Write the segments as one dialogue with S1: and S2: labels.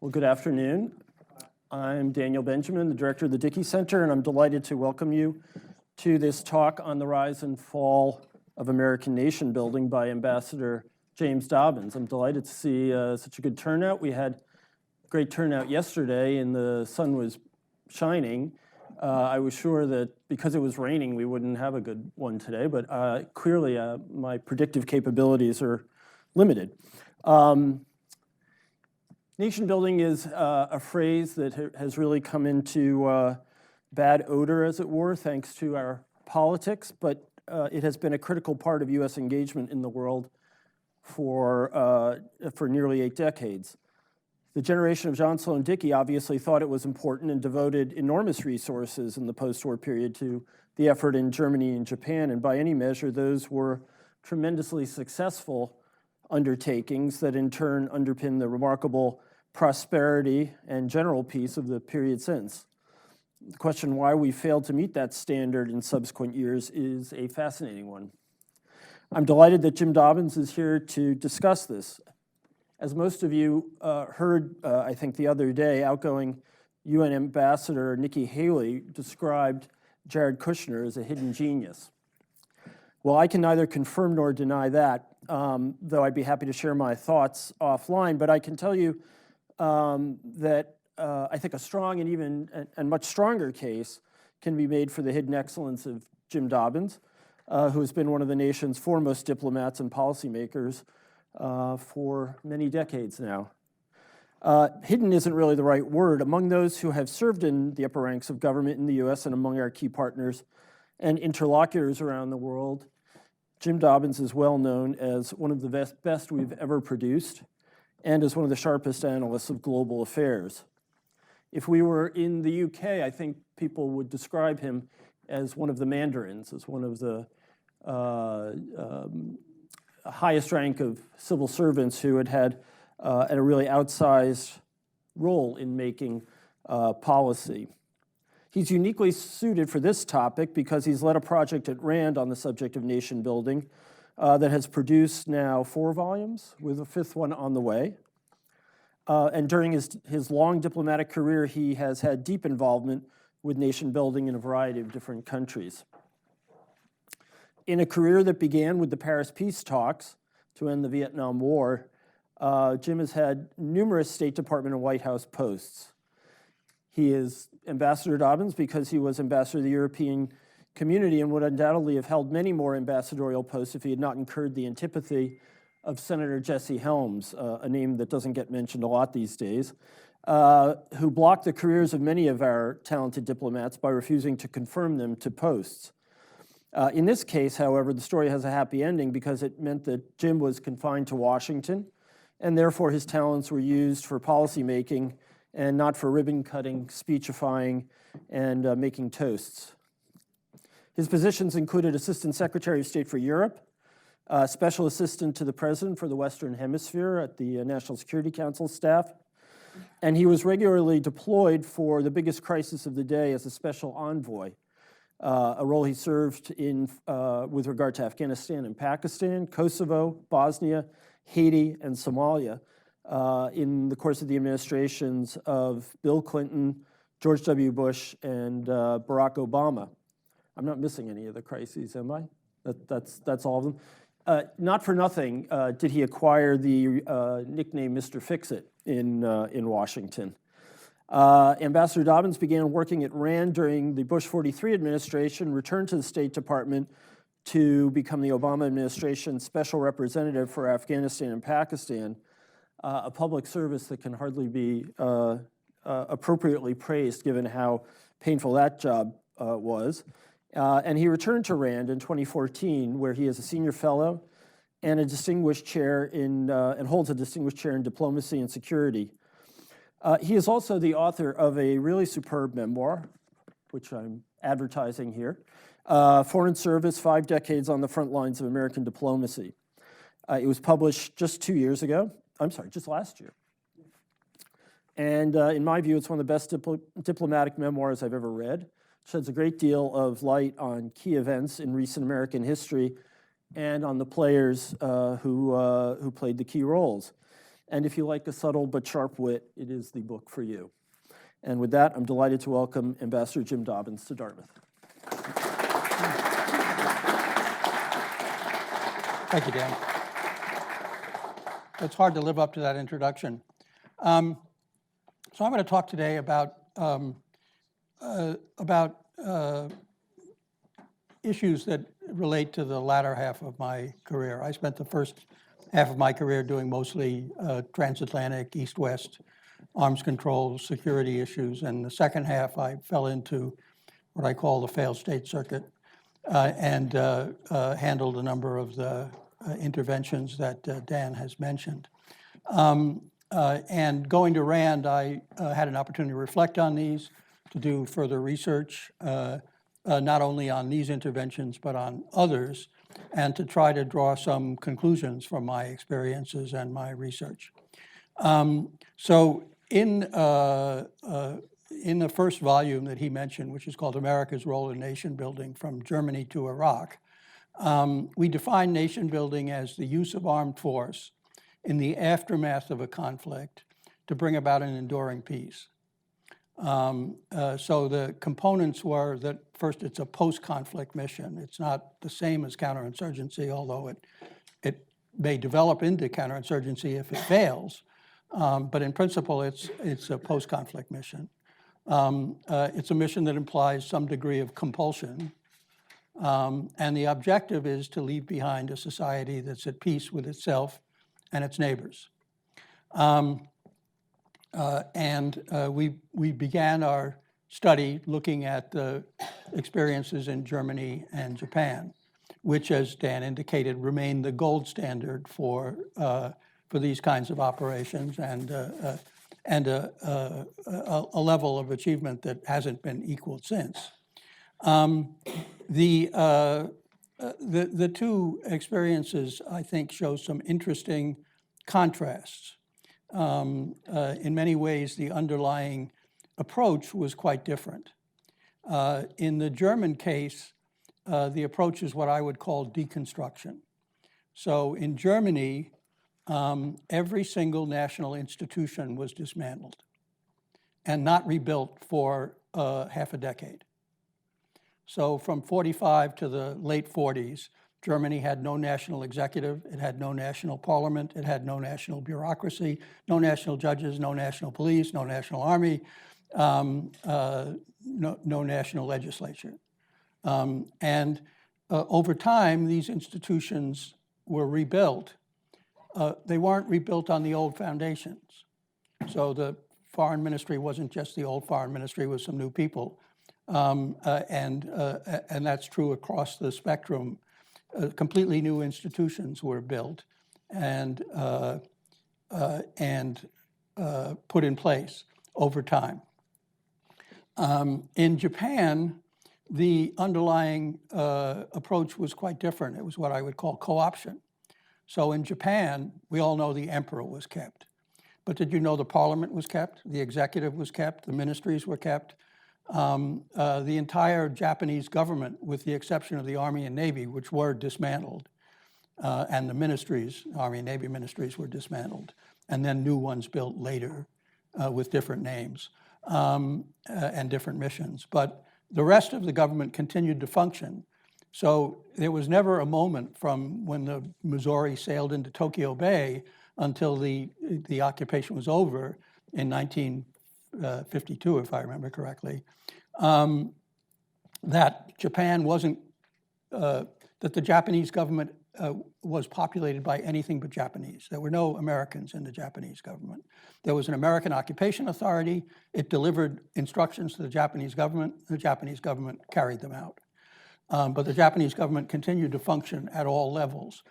S1: Well, good afternoon. I'm Daniel Benjamin, the director of the Dickey Center, and I'm delighted to welcome you to this talk on the rise and fall of American nation building by Ambassador James Dobbins. I'm delighted to see such a good turnout. We had great turnout yesterday and the sun was shining. I was sure that because it was raining, we wouldn't have a good one today, but clearly my predictive capabilities are limited. Nation building is a phrase that has really come into bad odor, as it were, thanks to our politics, but it has been a critical part of U.S. engagement in the world for nearly 8 decades. The generation of John Sloan Dickey obviously thought it was important and devoted enormous resources in the post-war period to the effort in Germany and Japan, and by any measure, those were tremendously successful undertakings that in turn underpin the remarkable prosperity and general peace of the period since. The question why we failed to meet that standard in subsequent years is a fascinating one. I'm delighted that Jim Dobbins is here to discuss this. As most of you heard, I think the other day, outgoing UN Ambassador Nikki Haley described Jared Kushner as a hidden genius. Well, I can neither confirm nor deny that, though I'd be happy to share my thoughts offline, but I can tell you that I think a strong and even and much stronger case can be made for the hidden excellence of Jim Dobbins, who has been one of the nation's foremost diplomats and policymakers for many decades now. Hidden isn't really the right word. Among those who have served in the upper ranks of government in the U.S. and among our key partners and interlocutors around the world, Jim Dobbins is well known as one of the best we've ever produced and as one of the sharpest analysts of global affairs. If we were in the UK, I think people would describe him as one of the mandarins, as one of the highest rank of civil servants who had a really outsized role in making policy. He's uniquely suited for this topic because he's led a project at RAND on the subject of nation building that has produced now 4 volumes, with a 5th one on the way. And during his long diplomatic career, he has had deep involvement with nation building in a variety of different countries. In a career that began with the Paris peace talks to end the Vietnam War, Jim has had numerous State Department and White House posts. He is Ambassador Dobbins because he was ambassador of the European community and would undoubtedly have held many more ambassadorial posts if he had not incurred the antipathy of Senator Jesse Helms, a name that doesn't get mentioned a lot these days, who blocked the careers of many of our talented diplomats by refusing to confirm them to posts. In this case, however, the story has a happy ending because it meant that Jim was confined to Washington, and therefore his talents were used for policymaking and not for ribbon cutting, speechifying, and making toasts. His positions included Assistant Secretary of State for Europe, Special Assistant to the President for the Western Hemisphere at the National Security Council staff, and he was regularly deployed for the biggest crisis of the day as a special envoy, a role he served in with regard to Afghanistan and Pakistan, Kosovo, Bosnia, Haiti, and Somalia in the course of the administrations of Bill Clinton, George W. Bush, and Barack Obama. I'm not missing any of the crises, am I? That's all of them. Not for nothing did he acquire the nickname Mr. Fix-It in Washington. Ambassador Dobbins began working at RAND during the Bush 43 administration, returned to the State Department to become the Obama administration's special representative for Afghanistan and Pakistan, a public service that can hardly be appropriately praised given how painful that job was. And he returned to RAND in 2014, where he is a senior fellow and a distinguished chair in, and holds a distinguished chair in diplomacy and security. He is also the author of a really superb memoir, which I'm advertising here, Foreign Service, 5 Decades on the Frontlines of American Diplomacy. It was published just 2 years ago. I'm sorry, just last year. And in my view, it's one of the best diplomatic memoirs I've ever read. Sheds a great deal of light on key events in recent American history and on the players who played the key roles. And if you like a subtle but sharp wit, it is the book for you. And with that, I'm delighted to welcome Ambassador Jim Dobbins to Dartmouth.
S2: Thank you, Dan. It's hard to live up to that introduction. So I'm going to talk today about issues that relate to the latter half of my career. I spent the first half of my career doing mostly transatlantic, east-west arms control, security issues, and the second half I fell into what I call the failed state circuit and handled a number of the interventions that Dan has mentioned. And going to RAND, I had an opportunity to reflect on these, to do further research, not only on these interventions, but on others, and to try to draw some conclusions from my experiences and my research. So in the first volume that he mentioned, which is called America's Role in Nation Building from Germany to Iraq, we define nation building as the use of armed force in the aftermath of a conflict to bring about an enduring peace. So the components were that first, it's a post-conflict mission. It's not the same as counterinsurgency, although it may develop into counterinsurgency if it fails. But in principle, it's a post-conflict mission. It's a mission that implies some degree of compulsion. And the objective is to leave behind a society that's at peace with itself and its neighbors. We began our study looking at the experiences in Germany and Japan, which, as Dan indicated, remain the gold standard for these kinds of operations and a level of achievement that hasn't been equaled since. The two experiences, I think, show some interesting contrasts. In many ways, the underlying approach was quite different. In the German case, the approach is what I would call deconstruction. So in Germany, every single national institution was dismantled and not rebuilt for half a decade. So from 45 to the late 40s, Germany had no national executive, it had no national parliament, it had no national bureaucracy, no national judges, no national police, no national army, no national legislature. Over time, these institutions were rebuilt. They weren't rebuilt on the old foundations. So the foreign ministry wasn't just the old foreign ministry with some new people. And that's true across the spectrum. Completely new institutions were built and put in place over time. In Japan, the underlying approach was quite different. It was what I would call co-option. So in Japan, we all know the emperor was kept. But did you know the parliament was kept? The executive was kept, the ministries were kept. The entire Japanese government, with the exception of the Army and Navy, which were dismantled, and the ministries, Army and Navy ministries, were dismantled, and then new ones built later with different names and different missions. But the rest of the government continued to function. So there was never a moment from when the Missouri sailed into Tokyo Bay until the occupation was over in 1952, if I remember correctly, that Japan wasn't, that the Japanese government was populated by anything but Japanese. There were no Americans in the Japanese government. There was an American occupation authority. It delivered instructions to the Japanese government. The Japanese government carried them out. But the Japanese government continued to function at all levels.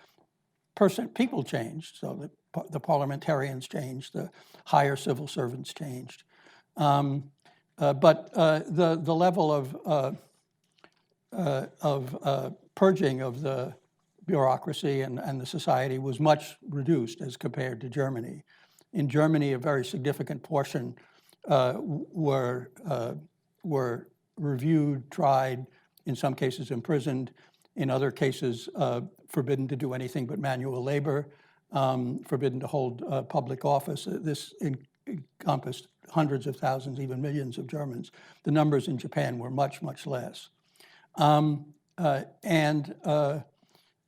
S2: People changed, so the parliamentarians changed, the higher civil servants changed. But the level of purging of the bureaucracy and the society was much reduced as compared to Germany. In Germany, a very significant portion were reviewed, tried, in some cases imprisoned, in other cases forbidden to do anything but manual labor, forbidden to hold public office. This encompassed hundreds of thousands, even millions of Germans. The numbers in Japan were much, much less. And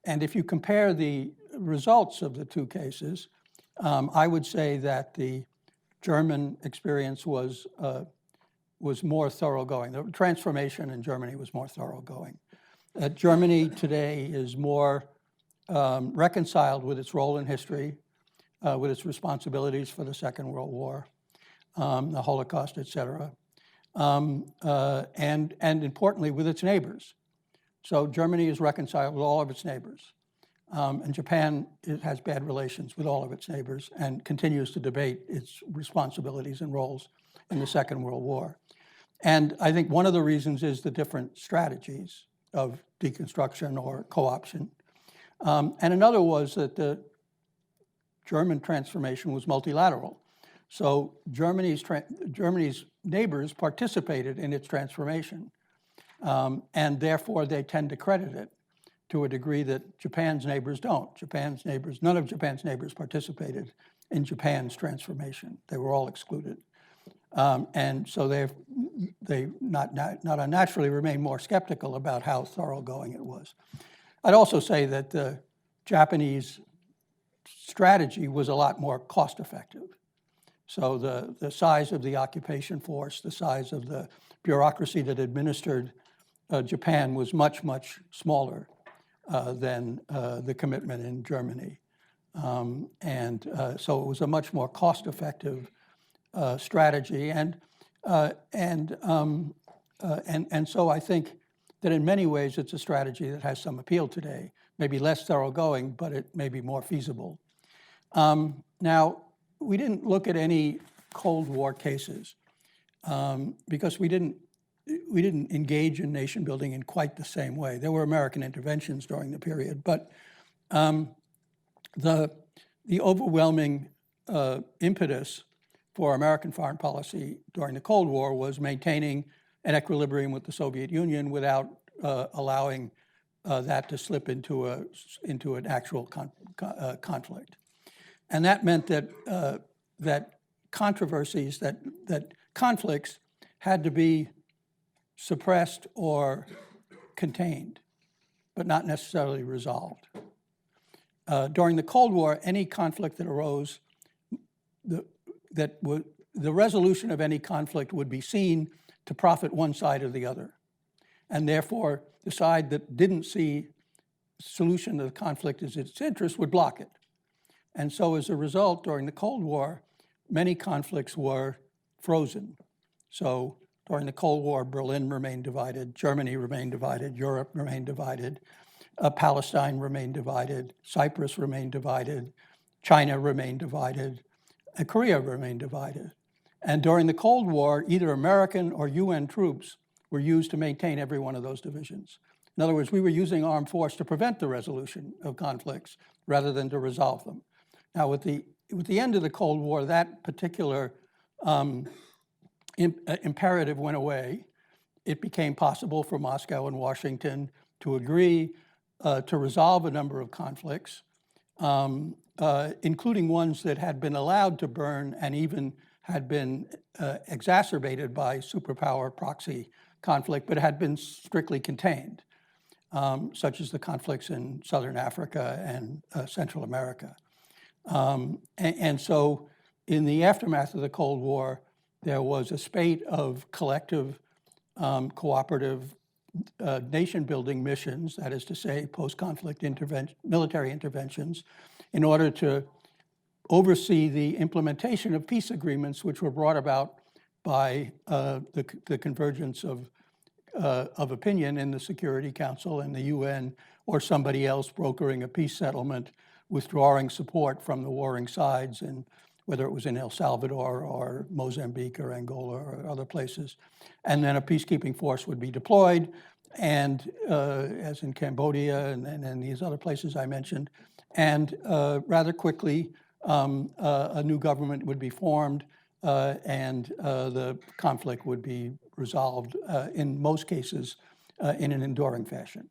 S2: if you compare the results of the two cases, I would say that the German experience was more thoroughgoing. The transformation in Germany was more thoroughgoing. Germany today is more reconciled with its role in history, with its responsibilities for the Second World War, the Holocaust, et cetera, and importantly with its neighbors. So Germany is reconciled with all of its neighbors. And Japan has bad relations with all of its neighbors and continues to debate its responsibilities and roles in the Second World War. And I think one of the reasons is the different strategies of deconstruction or co-option. And another was that the German transformation was multilateral. So Germany's neighbors participated in its transformation, and therefore they tend to credit it to a degree that Japan's neighbors don't. None of Japan's neighbors participated in Japan's transformation. They were all excluded. And so they not unnaturally remain more skeptical about how thoroughgoing it was. I'd also say that the Japanese strategy was a lot more cost effective. So the size of the occupation force, the size of the bureaucracy that administered Japan was much, much smaller than the commitment in Germany. So it was a much more cost effective strategy. And so I think that in many ways it's a strategy that has some appeal today, maybe less thoroughgoing, but it may be more feasible. Now, we didn't look at any Cold War cases because we didn't engage in nation building in quite the same way. There were American interventions during the period, but the overwhelming impetus for American foreign policy during the Cold War was maintaining an equilibrium with the Soviet Union without allowing that to slip into an actual conflict. And that meant that controversies, that conflicts had to be suppressed or contained, but not necessarily resolved. During the Cold War, any conflict that arose, the resolution of any conflict would be seen to profit one side or the other. And therefore, the side that didn't see solution to the conflict as its interest would block it. And so as a result, during the Cold War, many conflicts were frozen. So during the Cold War, Berlin remained divided, Germany remained divided, Europe remained divided, Palestine remained divided, Cyprus remained divided, China remained divided, and Korea remained divided. And during the Cold War, either American or UN troops were used to maintain every one of those divisions. In other words, we were using armed force to prevent the resolution of conflicts rather than to resolve them. Now, with the end of the Cold War, that particular imperative went away. It became possible for Moscow and Washington to agree to resolve a number of conflicts, including ones that had been allowed to burn and even had been exacerbated by superpower proxy conflict, but had been strictly contained, such as the conflicts in Southern Africa and Central America. And so in the aftermath of the Cold War, there was a spate of collective, cooperative nation-building missions, that is to say, post-conflict military interventions, in order to oversee the implementation of peace agreements which were brought about by the convergence of opinion in the Security Council and the UN, or somebody else brokering a peace settlement, withdrawing support from the warring sides, and whether it was in El Salvador or Mozambique or Angola or other places. And then a peacekeeping force would be deployed, and as in Cambodia and these other places I mentioned, and rather quickly a new government would be formed, and the conflict would be resolved in most cases in an enduring fashion.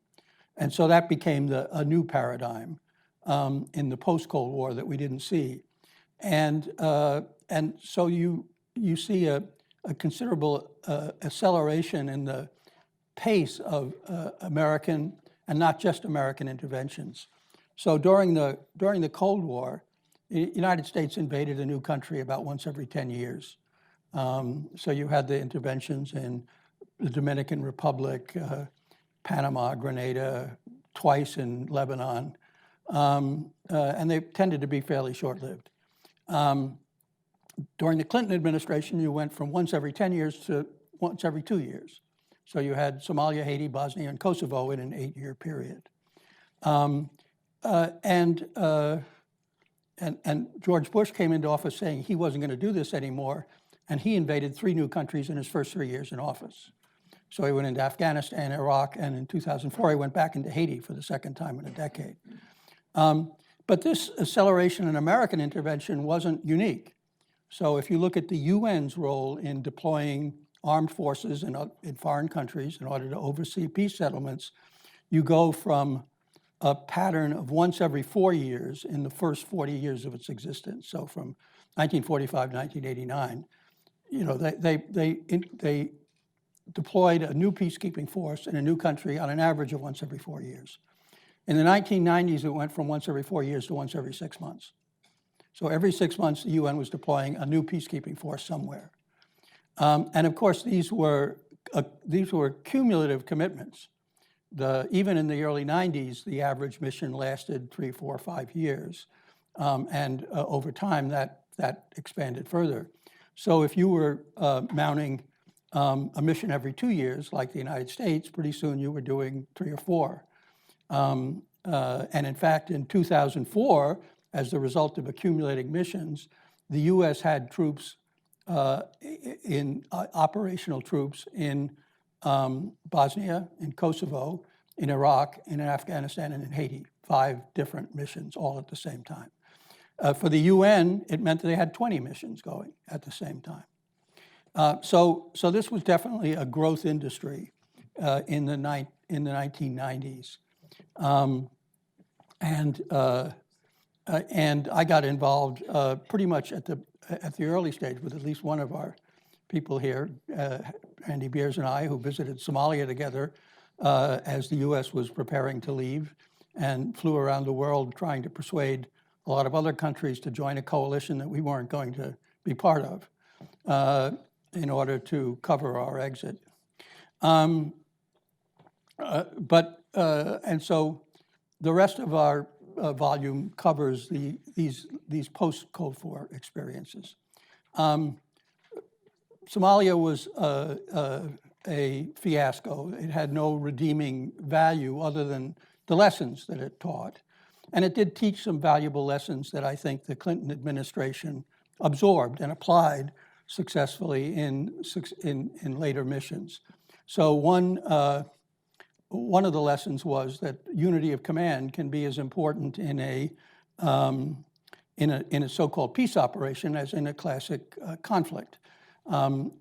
S2: And so that became a new paradigm in the post-Cold War that we didn't see. And so you see a considerable acceleration in the pace of American, and not just American, interventions. So during the Cold War, the United States invaded a new country about once every 10 years. So you had the interventions in the Dominican Republic, Panama, Grenada, twice in Lebanon, and they tended to be fairly short-lived. During the Clinton administration, you went from once every 10 years to once every 2 years. So you had Somalia, Haiti, Bosnia, and Kosovo in an 8-year period. And George Bush came into office saying he wasn't going to do this anymore, and he invaded 3 new countries in his first 3 years in office. So he went into Afghanistan, Iraq, and in 2004 he went back into Haiti for the second time in a decade. But this acceleration in American intervention wasn't unique. So if you look at the UN's role in deploying armed forces in foreign countries in order to oversee peace settlements, you go from a pattern of once every 4 years in the first 40 years of its existence. So from 1945 to 1989, they deployed a new peacekeeping force in a new country on an average of once every 4 years. In the 1990s, it went from once every 4 years to once every 6 months. So every 6 months, the UN was deploying a new peacekeeping force somewhere. And of course, these were cumulative commitments. Even in the early 90s, the average mission lasted 3, 4, 5 years. And over time, that expanded further. So if you were mounting a mission every 2 years, like the United States, pretty soon you were doing 3 or 4. And in fact, in 2004, as the result of accumulating missions, the US had troops operational troops in Bosnia, in Kosovo, in Iraq, in Afghanistan, and in Haiti. 5 different missions all at the same time. For the UN, it meant that they had 20 missions going at the same time. So this was definitely a growth industry in the 1990s. And I got involved pretty much at the early stage with at least one of our people here, Andy Beers and I, who visited Somalia together as the US was preparing to leave, and flew around the world trying to persuade a lot of other countries to join a coalition that we weren't going to be part of in order to cover our exit. And so the rest of our volume covers these post-Cold War experiences. Somalia was a fiasco. It had no redeeming value other than the lessons that it taught. And it did teach some valuable lessons that I think the Clinton administration absorbed and applied successfully in later missions. So one of the lessons was that unity of command can be as important in a so-called peace operation as in a classic conflict. And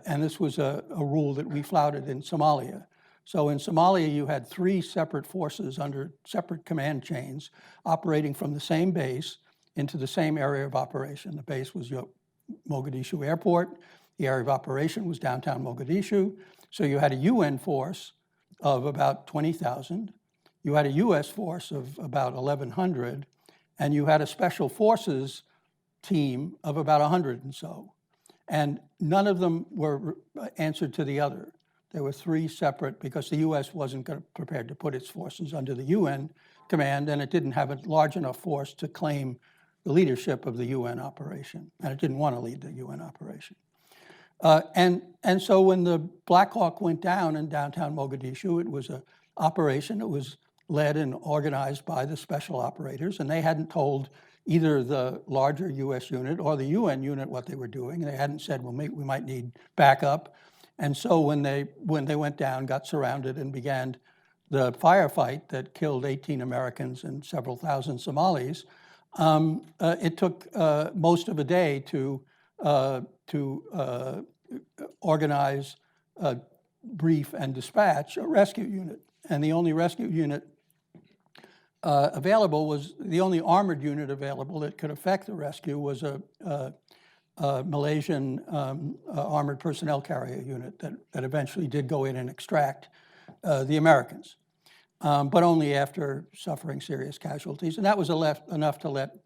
S2: this was a rule that we flouted in Somalia. So in Somalia, you had 3 separate forces under separate command chains operating from the same base into the same area of operation. The base was Mogadishu Airport. The area of operation was downtown Mogadishu. So you had a UN force of about 20,000. You had a US force of about 1,100. And you had a special forces team of about 100 and so. And none of them were answered to the other. There were 3 separate, because the US wasn't prepared to put its forces under the UN command, and it didn't have a large enough force to claim the leadership of the UN operation, and it didn't want to lead the UN operation. And so when the Black Hawk went down in downtown Mogadishu, it was an operation that was led and organized by the special operators, and they hadn't told either the larger US unit or the UN unit what they were doing. They hadn't said, well, we might need backup. And so when they went down, got surrounded, and began the firefight that killed 18 Americans and several thousand Somalis, it took most of a day to organize, brief, and dispatch a rescue unit. And the only rescue unit available was the only armored unit available that could effect the rescue was a Malaysian armored personnel carrier unit that eventually did go in and extract the Americans, but only after suffering serious casualties. And that was enough to let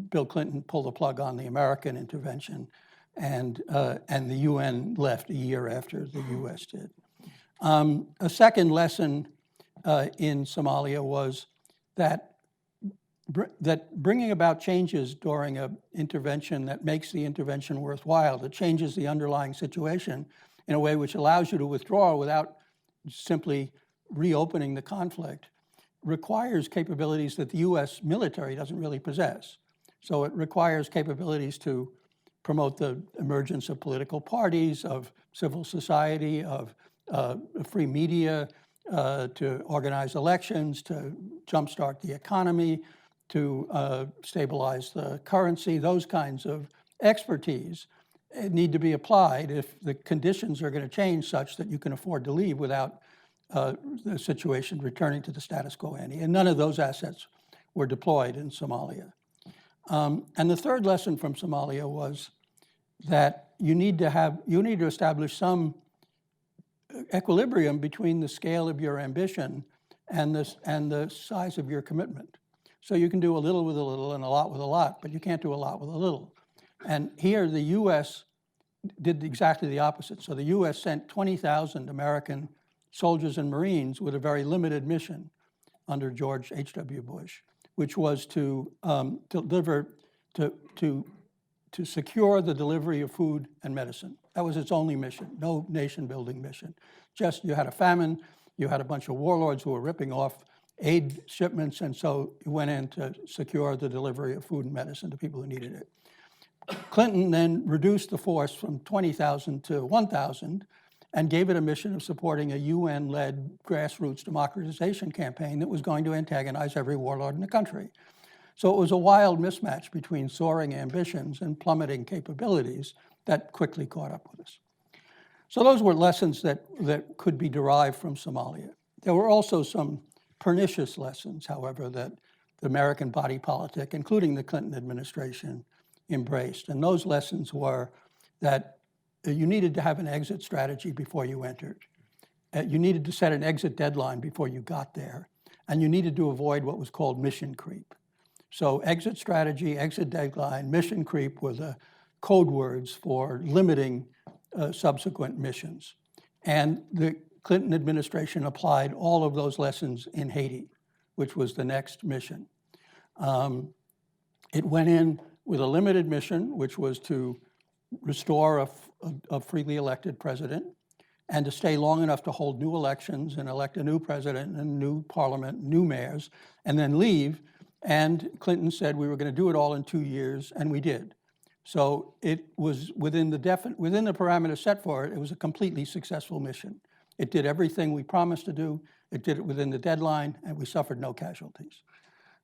S2: Bill Clinton pull the plug on the American intervention, and the UN left a year after the US did. A second lesson in Somalia was that bringing about changes during an intervention that makes the intervention worthwhile, that changes the underlying situation in a way which allows you to withdraw without simply reopening the conflict, requires capabilities that the US military doesn't really possess. So it requires capabilities to promote the emergence of political parties, of civil society, of free media, to organize elections, to jumpstart the economy, to stabilize the currency. Those kinds of expertise need to be applied if the conditions are going to change such that you can afford to leave without the situation returning to the status quo ante. And none of those assets were deployed in Somalia. And the third lesson from Somalia was that you need to establish some equilibrium between the scale of your ambition and the size of your commitment. So you can do a little with a little and a lot with a lot, but you can't do a lot with a little. And here the US did exactly the opposite. So the US sent 20,000 American soldiers and Marines with a very limited mission under George H.W. Bush, which was to secure the delivery of food and medicine. That was its only mission, no nation-building mission. Just you had a famine, you had a bunch of warlords who were ripping off aid shipments, and so you went in to secure the delivery of food and medicine to people who needed it. Clinton then reduced the force from 20,000 to 1,000 and gave it a mission of supporting a UN-led grassroots democratization campaign that was going to antagonize every warlord in the country. So it was a wild mismatch between soaring ambitions and plummeting capabilities that quickly caught up with us. So those were lessons that could be derived from Somalia. There were also some pernicious lessons, however, that the American body politic, including the Clinton administration, embraced. And those lessons were that you needed to have an exit strategy before you entered. You needed to set an exit deadline before you got there. And you needed to avoid what was called mission creep. So exit strategy, exit deadline, mission creep were the code words for limiting subsequent missions. And the Clinton administration applied all of those lessons in Haiti, which was the next mission. It went in with a limited mission, which was to restore a freely elected president and to stay long enough to hold new elections and elect a new president and new parliament, new mayors, and then leave. And Clinton said we were going to do it all in 2 years, and we did. So it was within the parameters set for it, it was a completely successful mission. It did everything we promised to do. It did it within the deadline, and we suffered no casualties.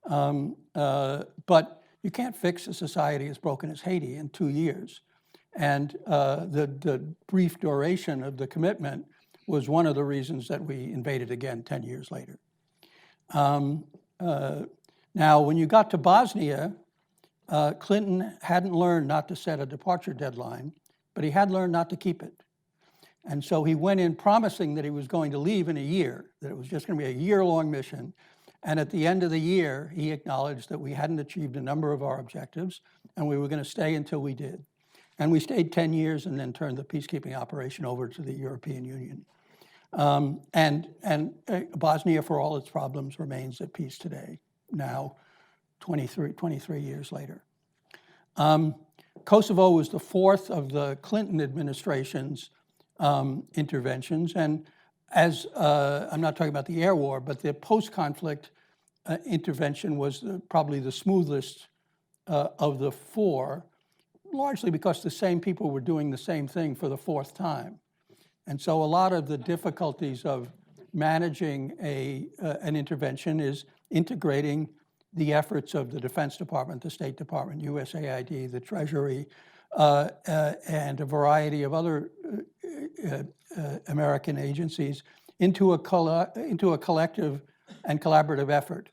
S2: But you can't fix a society as broken as Haiti in 2 years. And the brief duration of the commitment was one of the reasons that we invaded again 10 years later. Now, when you got to Bosnia, Clinton hadn't learned not to set a departure deadline, but he had learned not to keep it. And so he went in promising that he was going to leave in a year, that it was just going to be a year-long mission. And at the end of the year, he acknowledged that we hadn't achieved a number of our objectives, and we were going to stay until we did. And we stayed 10 years and then turned the peacekeeping operation over to the European Union. And Bosnia, for all its problems, remains at peace today, now 23 years later. Kosovo was the fourth of the Clinton administration's interventions. And as I'm not talking about the air war, but the post-conflict intervention was probably the smoothest of the four, largely because the same people were doing the same thing for the fourth time. And so a lot of the difficulties of managing an intervention is integrating the efforts of the Defense Department, the State Department, USAID, the Treasury, and a variety of other American agencies into a collective and collaborative effort.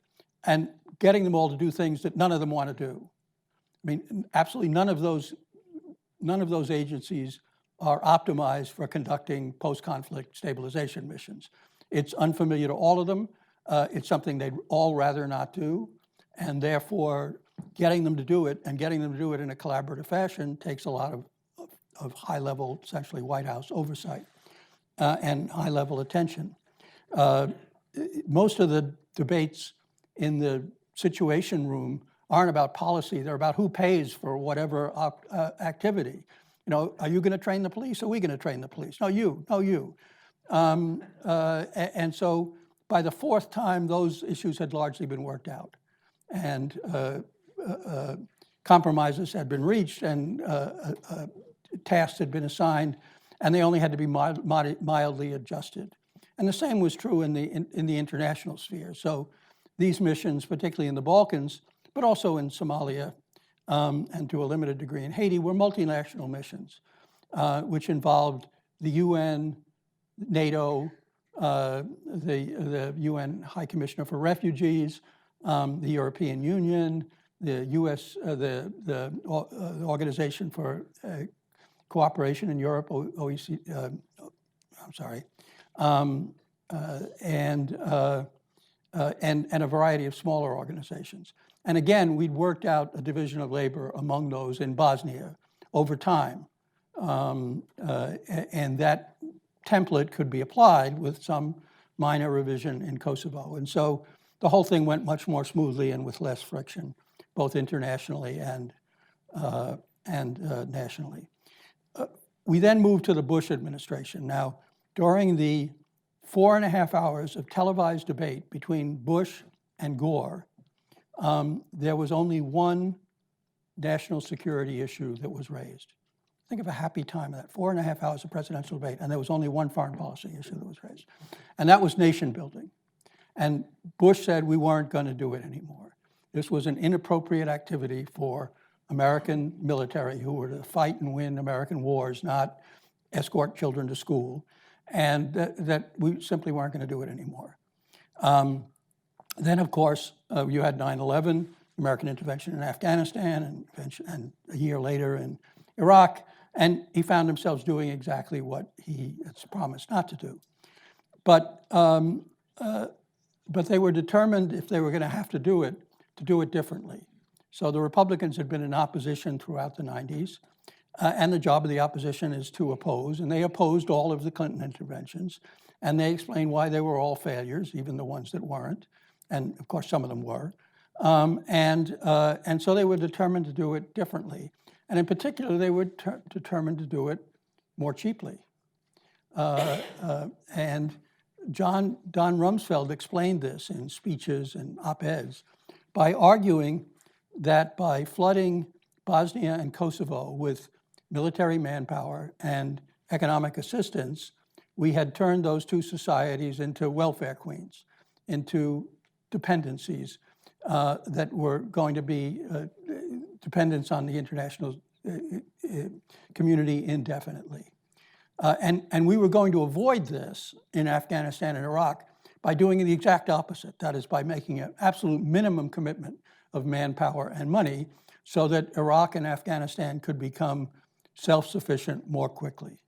S2: and getting them all to do things that none of them want to do. I mean, absolutely none of those agencies are optimized for conducting post-conflict stabilization missions. It's unfamiliar to all of them. It's something they'd all rather not do, and therefore getting them to do it and getting them to do it in a collaborative fashion takes a lot of high-level, essentially White House oversight and high-level attention. Most of the debates in the Situation Room aren't about policy. They're about who pays for whatever activity. You know, are you going to train the police? Are we going to train the police? No, you. No, you. And so by the fourth time, those issues had largely been worked out, and compromises had been reached, and tasks had been assigned, and they only had to be mildly adjusted. And the same was true in the international sphere. So these missions, particularly in the Balkans, but also in Somalia, and to a limited degree in Haiti, were multinational missions, which involved the UN, NATO, the UN High Commissioner for Refugees, the European Union, the US, the Organization for Cooperation in Europe, OECD, and a variety of smaller organizations. And again, we'd worked out a division of labor among those in Bosnia over time. And that template could be applied with some minor revision in Kosovo. And so the whole thing went much more smoothly and with less friction, both internationally and nationally. We then moved to the Bush administration. Now, during the 4.5 hours of televised debate between Bush and Gore, there was only one national security issue that was raised. Think of a happy time of that, 4.5 hours of presidential debate, and there was only one foreign policy issue that was raised. And that was nation building. And Bush said we weren't going to do it anymore. This was an inappropriate activity for American military who were to fight and win American wars, not escort children to school, and that we simply weren't going to do it anymore. Then, of course, you had 9/11, American intervention in Afghanistan, and a year later in Iraq, and he found himself doing exactly what he had promised not to do. But they were determined, if they were going to have to do it differently. So the Republicans had been in opposition throughout the 90s, and the job of the opposition is to oppose, and they opposed all of the Clinton interventions, and they explained why they were all failures, even the ones that weren't, and of course some of them were. And so they were determined to do it differently. And in particular, they were determined to do it more cheaply. And Don Rumsfeld explained this in speeches and op-eds by arguing that by flooding Bosnia and Kosovo with military manpower and economic assistance, we had turned those two societies into welfare queens, into dependencies that were going to be dependence on the international community indefinitely. And we were going to avoid this in Afghanistan and Iraq by doing the exact opposite. That is, by making an absolute minimum commitment of manpower and money so that Iraq and Afghanistan could become self-sufficient more quickly.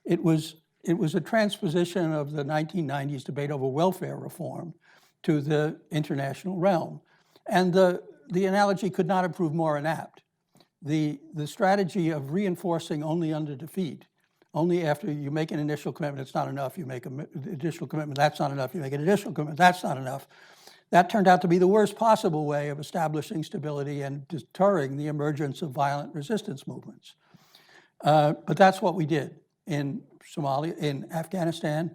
S2: It was a transposition of the 1990s debate over welfare reform to the international realm. And the analogy could not have proved more inapt. The strategy of reinforcing only under defeat, only after you make an initial commitment, it's not enough, you make an additional commitment, that's not enough, you make an additional commitment, that's not enough. That turned out to be the worst possible way of establishing stability and deterring the emergence of violent resistance movements. But that's what we did in Somalia, in Afghanistan,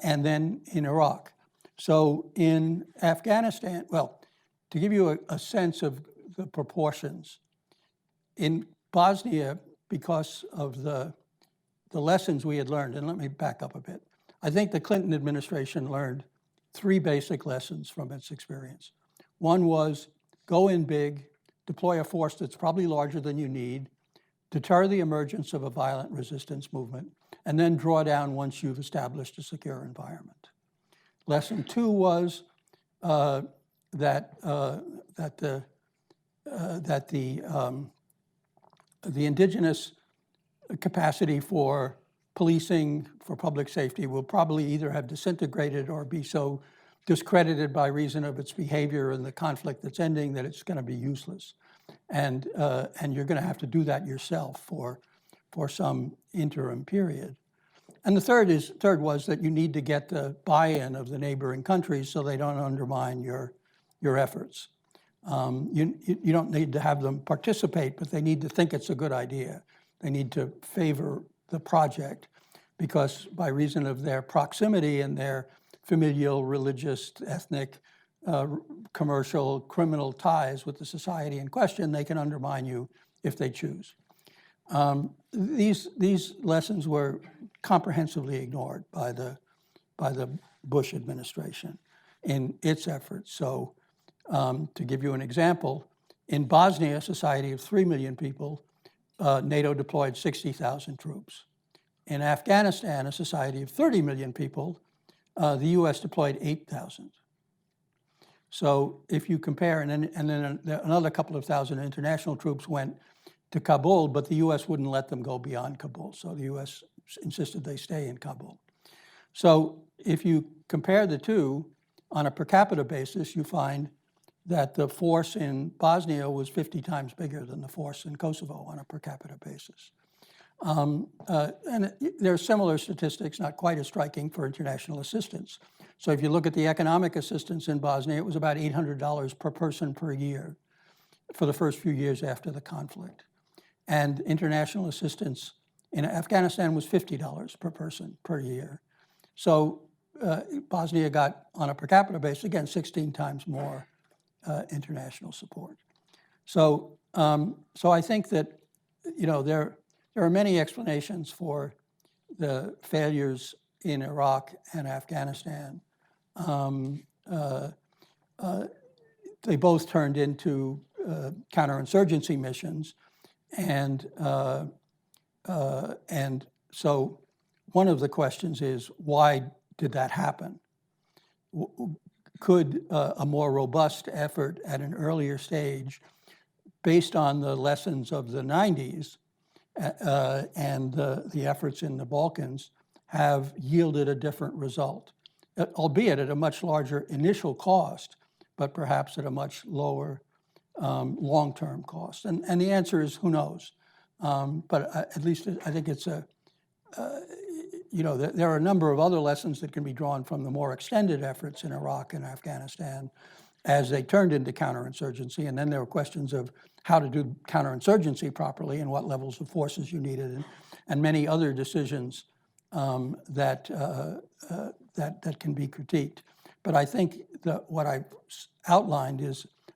S2: and then in Iraq. So in Afghanistan, well, to give you a sense of the proportions, in Bosnia, because of the lessons we had learned, and let me back up a bit, I think the Clinton administration learned 3 basic lessons from its experience. One was go in big, deploy a force that's probably larger than you need, deter the emergence of a violent resistance movement, and then draw down once you've established a secure environment. Lesson 2 was that the indigenous capacity for policing, for public safety, will probably either have disintegrated or be so discredited by reason of its behavior and the conflict that's ending that it's going to be useless. And you're going to have to do that yourself for some interim period. And the third was that you need to get the buy-in of the neighboring countries so they don't undermine your efforts. You don't need to have them participate, but they need to think it's a good idea. They need to favor the project because by reason of their proximity and their familial, religious, ethnic, commercial, criminal ties with the society in question, they can undermine you if they choose. These lessons were comprehensively ignored by the Bush administration in its efforts. So to give you an example, in Bosnia, a society of 3 million people, NATO deployed 60,000 troops. In Afghanistan, a society of 30 million people, the US deployed 8,000. So if you compare, and then another couple of thousand international troops went to Kabul, but the US wouldn't let them go beyond Kabul. So the US insisted they stay in Kabul. So if you compare the two on a per capita basis, you find that the force in Bosnia was 50 times bigger than the force in Kosovo on a per capita basis. And there are similar statistics, not quite as striking, for international assistance. So if you look at the economic assistance in Bosnia, it was about $800 per person per year for the first few years after the conflict. And international assistance in Afghanistan was $50 per person per year. So Bosnia got, on a per capita basis, again, 16 times more international support. So I think that, there are many explanations for the failures in Iraq and Afghanistan. They both turned into counterinsurgency missions, and so one of the questions is, why did that happen? Could a more robust effort at an earlier stage, based on the lessons of the 90s and the efforts in the Balkans, have yielded a different result, albeit at a much larger initial cost, but perhaps at a much lower long-term cost? And the answer is, who knows? But at least I think it's there are a number of other lessons that can be drawn from the more extended efforts in Iraq and Afghanistan as they turned into counterinsurgency. And then there were questions of how to do counterinsurgency properly and what levels of forces you needed, and many other decisions that can be critiqued. But I think that what I've outlined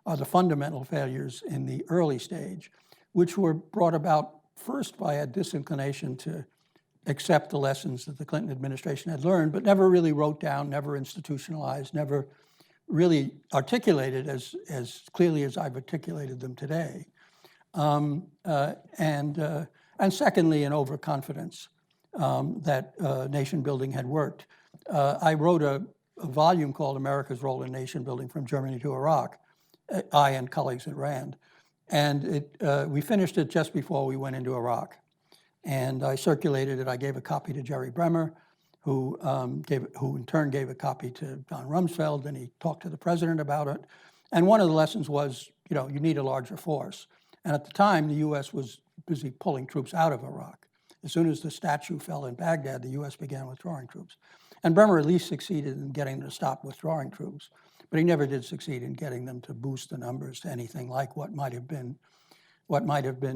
S2: are the fundamental failures in the early stage, which were brought about first by a disinclination to accept the lessons that the Clinton administration had learned, but never really wrote down, never institutionalized, never really articulated as clearly as I've articulated them today. And secondly, an overconfidence that nation building had worked. I wrote a volume called America's Role in Nation Building from Germany to Iraq, I and colleagues at RAND. And we finished it just before we went into Iraq. And I circulated it. I gave a copy to Jerry Bremer, who in turn gave a copy to Don Rumsfeld, and he talked to the president about it. And one of the lessons was, you need a larger force. And at the time, the US was busy pulling troops out of Iraq. As soon as the statue fell in Baghdad, the US began withdrawing troops. And Bremer at least succeeded in getting them to stop withdrawing troops, but he never did succeed in getting them to boost the numbers to anything like what might have been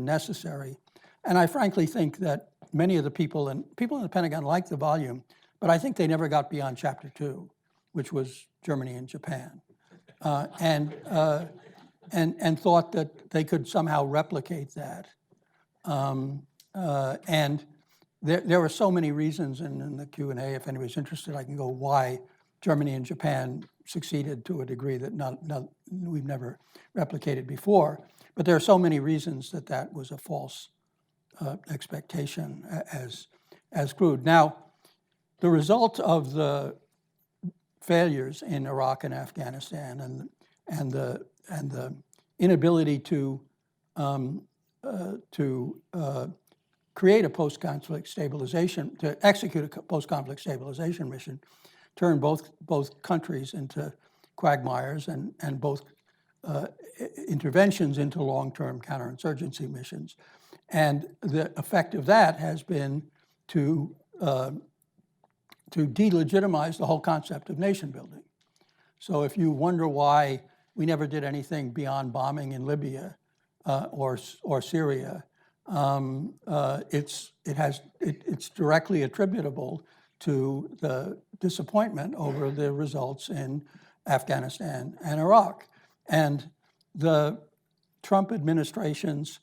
S2: necessary. And I frankly think that many of the people in the Pentagon liked the volume, but I think they never got beyond Chapter 2, which was Germany and Japan, and thought that they could somehow replicate that. And there were so many reasons, and in the Q&A, if anybody's interested, I can go why Germany and Japan succeeded to a degree that we've never replicated before. But there are so many reasons that was a false expectation as crude. Now, the result of the failures in Iraq and Afghanistan and the inability to create a post-conflict stabilization, to execute a post-conflict stabilization mission, turned both countries into quagmires and both interventions into long-term counterinsurgency missions. And the effect of that has been to delegitimize the whole concept of nation building. So if you wonder why we never did anything beyond bombing in Libya or Syria, it's directly attributable to the disappointment over the results in Afghanistan and Iraq. And the Trump administration's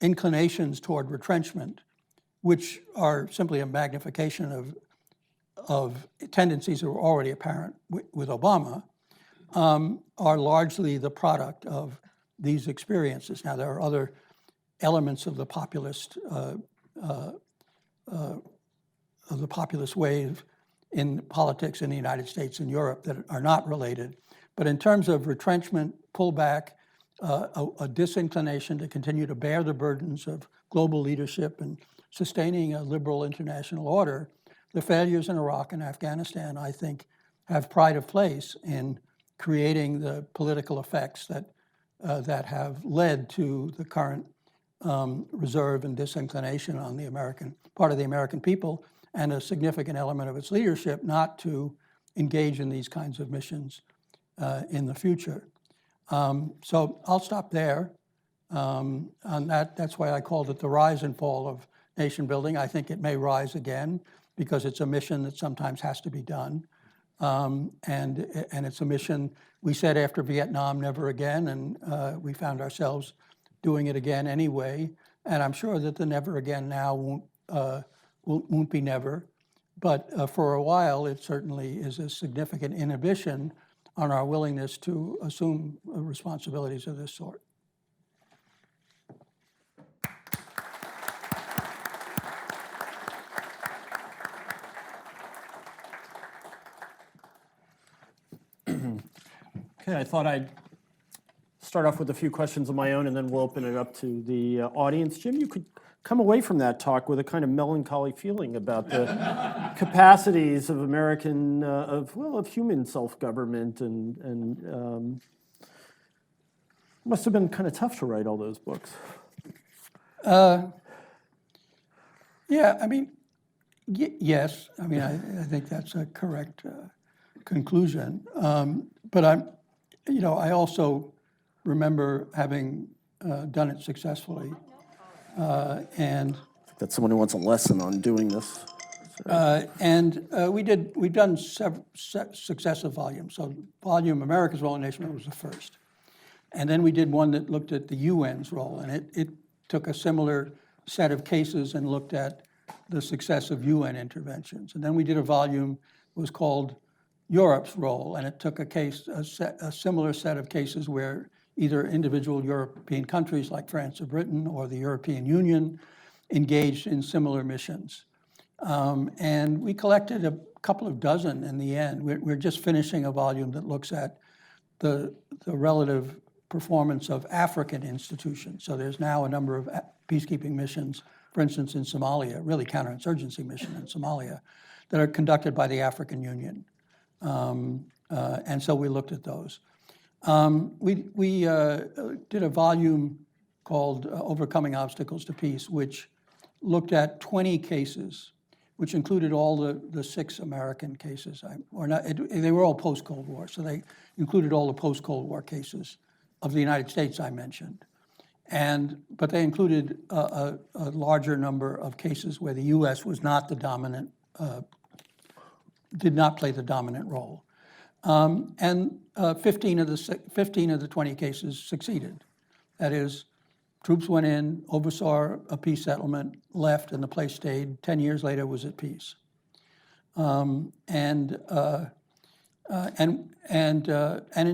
S2: inclinations toward retrenchment, which are simply a magnification of tendencies that were already apparent with Obama, are largely the product of these experiences. Now, there are other elements of the populist wave in politics in the United States and Europe that are not related. But in terms of retrenchment, pullback, a disinclination to continue to bear the burdens of global leadership and sustaining a liberal international order, the failures in Iraq and Afghanistan, I think, have pride of place in creating the political effects that have led to the current reserve and disinclination on the part of the American people, and a significant element of its leadership not to engage in these kinds of missions in the future. So I'll stop there on that. That's why I called it the rise and fall of nation building. I think it may rise again because it's a mission that sometimes has to be done. And it's a mission, we said after Vietnam, never again, and we found ourselves doing it again anyway. And I'm sure that the never again now won't be never. But for a while, it certainly is a significant inhibition on our willingness to assume responsibilities of this sort.
S1: Okay, I thought I'd start off with a few questions of my own, and then we'll open it up to the audience. Jim, you could come away from that talk with a kind of melancholy feeling about the capacities of American, of human self-government, and must have been kind of tough to write all those books.
S2: Yeah, I mean, yes. I mean, I think that's a correct conclusion. But I also remember having done it successfully, and
S1: That's someone who wants a lesson on doing this.
S2: we've done several successive volumes. So volume America's Role in Nation was the first. And then we did one that looked at the UN's role, and it took a similar set of cases and looked at the success of UN interventions. And then we did a volume that was called Europe's Role, and it took a similar set of cases where either individual European countries like France or Britain or the European Union engaged in similar missions. And we collected a couple of dozen in the end. We're just finishing a volume that looks at the relative performance of African institutions. So there's now a number of peacekeeping missions, for instance, in Somalia, really counterinsurgency mission in Somalia, that are conducted by the African Union. And so we looked at those. We did a volume called Overcoming Obstacles to Peace, which looked at 20 cases, which included all the 6 American cases. They were all post-Cold War, so they included all the post-Cold War cases of the United States I mentioned. But they included a larger number of cases where the U.S. was not the dominant, did not play the dominant role. And 15 of the 20 cases succeeded. That is, troops went in, oversaw a peace settlement, left, and the place stayed. 10 years later, was at peace. And in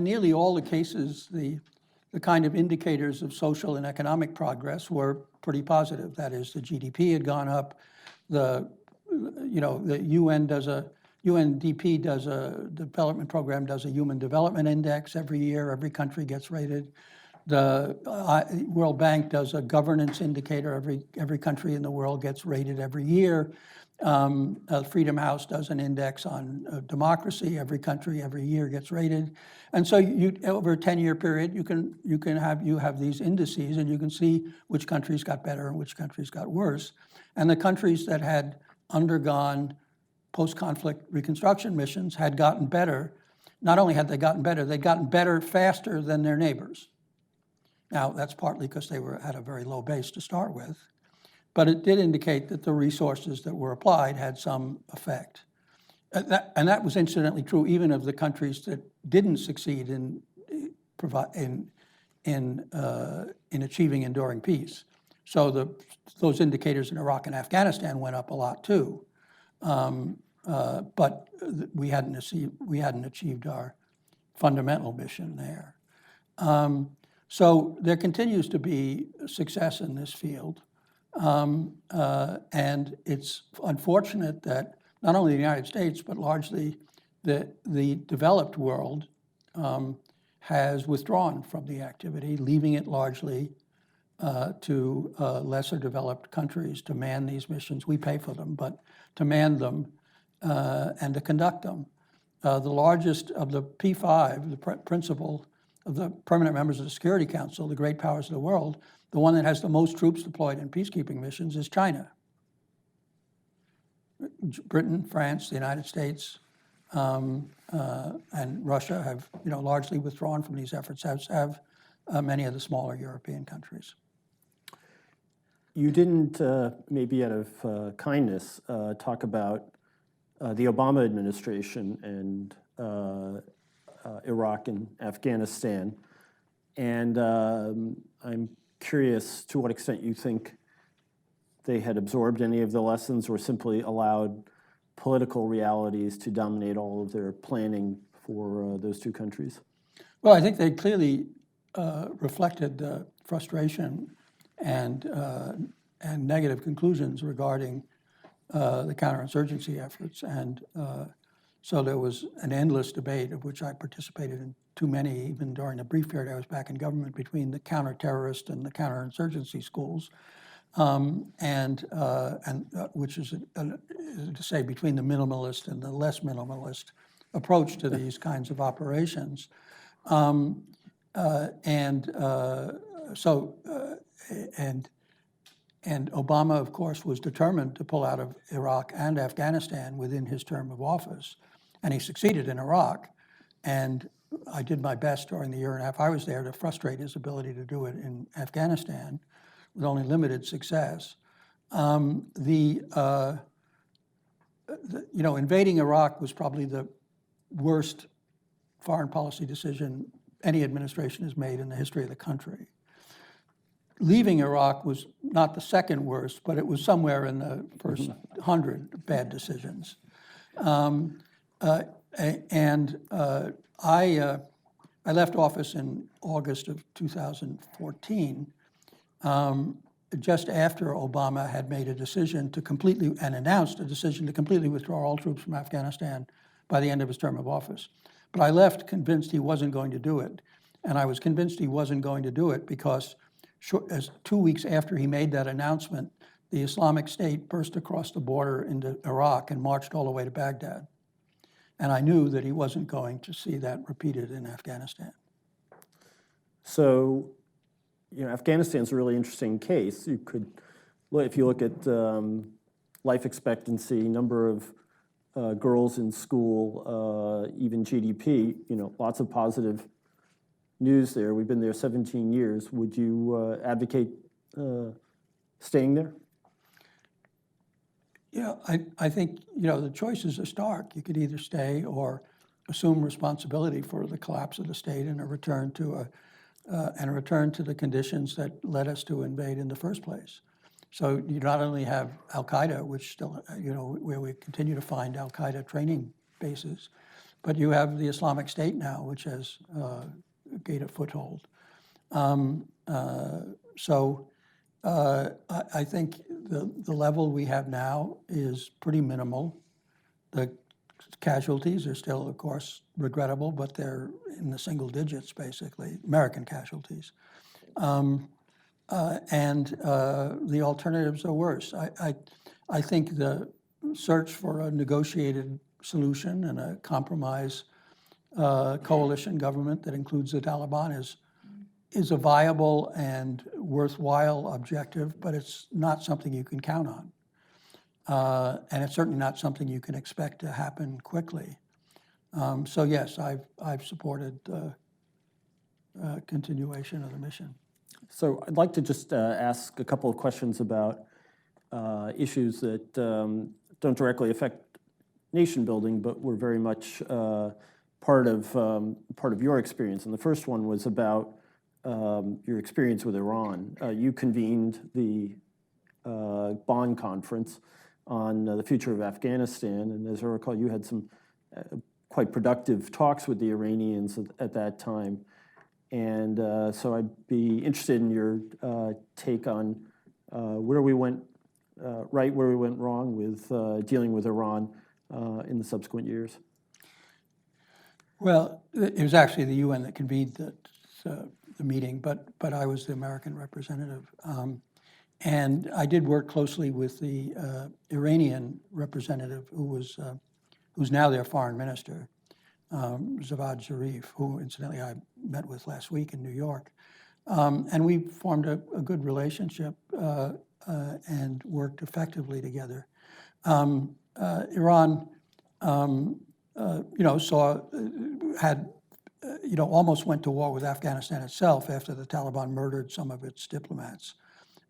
S2: nearly all the cases, the kind of indicators of social and economic progress were pretty positive. That is, the GDP had gone up. The UN does a UNDP development program does a human development index every year. Every country gets rated. The World Bank does a governance indicator. Every country in the world gets rated every year. Freedom House does an index on democracy. Every country every year gets rated, and so over a 10-year period, you have these indices, and you can see which countries got better and which countries got worse. And the countries that had undergone post-conflict reconstruction missions had gotten better. Not only had they gotten better, they'd gotten better faster than their neighbors. Now, that's partly because they were at a very low base to start with, but it did indicate that the resources that were applied had some effect. And that was incidentally true even of the countries that didn't succeed in achieving enduring peace. So those indicators in Iraq and Afghanistan went up a lot too, but we hadn't achieved our fundamental mission there. So there continues to be success in this field. And it's unfortunate that not only the United States, but largely the developed world has withdrawn from the activity, leaving it largely to lesser developed countries to man these missions. We pay for them, but to man them and to conduct them. The largest of the P5, the principal of the permanent members of the Security Council, the great powers of the world, the one that has the most troops deployed in peacekeeping missions is China. Britain, France, the United States, and Russia have largely withdrawn from these efforts, as have many of the smaller European countries.
S1: You didn't, maybe out of kindness, talk about the Obama administration and Iraq and Afghanistan. And I'm curious to what extent you think they had absorbed any of the lessons or simply allowed political realities to dominate all of their planning for those two countries.
S2: Well, I think they clearly reflected the frustration and negative conclusions regarding the counterinsurgency efforts. And so there was an endless debate, of which I participated in too many, even during the brief period I was back in government, between the counter-terrorist and the counterinsurgency schools, which is to say between the minimalist and the less minimalist approach to these kinds of operations. And Obama, of course, was determined to pull out of Iraq and Afghanistan within his term of office. And he succeeded in Iraq. And I did my best during the year and a half I was there to frustrate his ability to do it in Afghanistan with only limited success. Invading Iraq was probably the worst foreign policy decision any administration has made in the history of the country. Leaving Iraq was not the second worst, but it was somewhere in the first 100 bad decisions. I left office in August of 2014, just after Obama had made a decision to completely, and announced a decision to completely withdraw all troops from Afghanistan by the end of his term of office. But I left convinced he wasn't going to do it. And I was convinced he wasn't going to do it because as 2 weeks after he made that announcement, the Islamic State burst across the border into Iraq and marched all the way to Baghdad. And I knew that he wasn't going to see that repeated in Afghanistan.
S1: So, Afghanistan's a really interesting case. You could, if you look at life expectancy, number of girls in school, even GDP, lots of positive news there. We've been there 17 years. Would you advocate staying there?
S2: Yeah, I think, the choices are stark. You could either stay or assume responsibility for the collapse of the state and a return to the conditions that led us to invade in the first place. So you not only have Al-Qaeda, which still, where we continue to find Al-Qaeda training bases, but you have the Islamic State now, which has gained a foothold. I think the level we have now is pretty minimal. The casualties are still, of course, regrettable, but they're in the single digits, basically, American casualties. And the alternatives are worse. I think the search for a negotiated solution and a compromise coalition government that includes the Taliban is a viable and worthwhile objective, but it's not something you can count on. And it's certainly not something you can expect to happen quickly. So yes, I've supported continuation of the mission.
S1: So I'd like to just ask a couple of questions about issues that don't directly affect nation building, but were very much part of your experience. And the first one was about your experience with Iran. You convened the Bonn conference on the future of Afghanistan, and as I recall, you had some quite productive talks with the Iranians at that time. And so I'd be interested in your take on where we went right, where we went wrong with dealing with Iran in the subsequent years.
S2: Well, it was actually the UN that convened the meeting, but I was the American representative. And I did work closely with the Iranian representative who's now their foreign minister, Javad Zarif, who incidentally I met with last week in New York. And we formed a good relationship and worked effectively together. Iran, almost went to war with Afghanistan itself after the Taliban murdered some of its diplomats.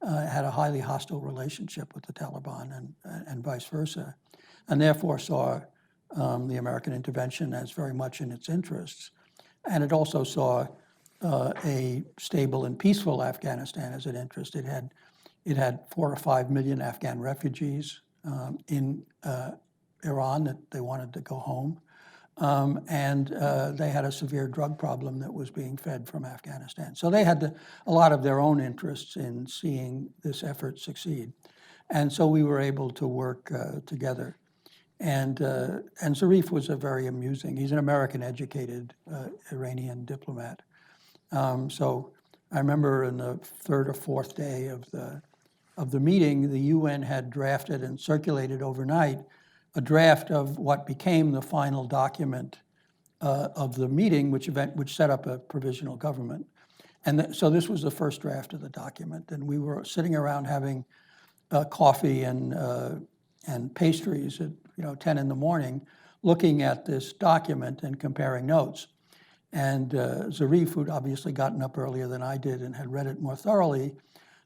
S2: Had a highly hostile relationship with the Taliban and vice versa, and therefore saw the American intervention as very much in its interests. And it also saw a stable and peaceful Afghanistan as an interest. It had 4 or 5 million Afghan refugees in Iran that they wanted to go home. And they had a severe drug problem that was being fed from Afghanistan. So they had a lot of their own interests in seeing this effort succeed. And so we were able to work together. And Zarif was he's an American-educated Iranian diplomat. So I remember in the 3rd or 4th day of the meeting, the UN had drafted and circulated overnight a draft of what became the final document of the meeting, which set up a provisional government. And so this was the first draft of the document. And we were sitting around having coffee and pastries at 10 in the morning, looking at this document and comparing notes. And Zarif, who'd obviously gotten up earlier than I did and had read it more thoroughly,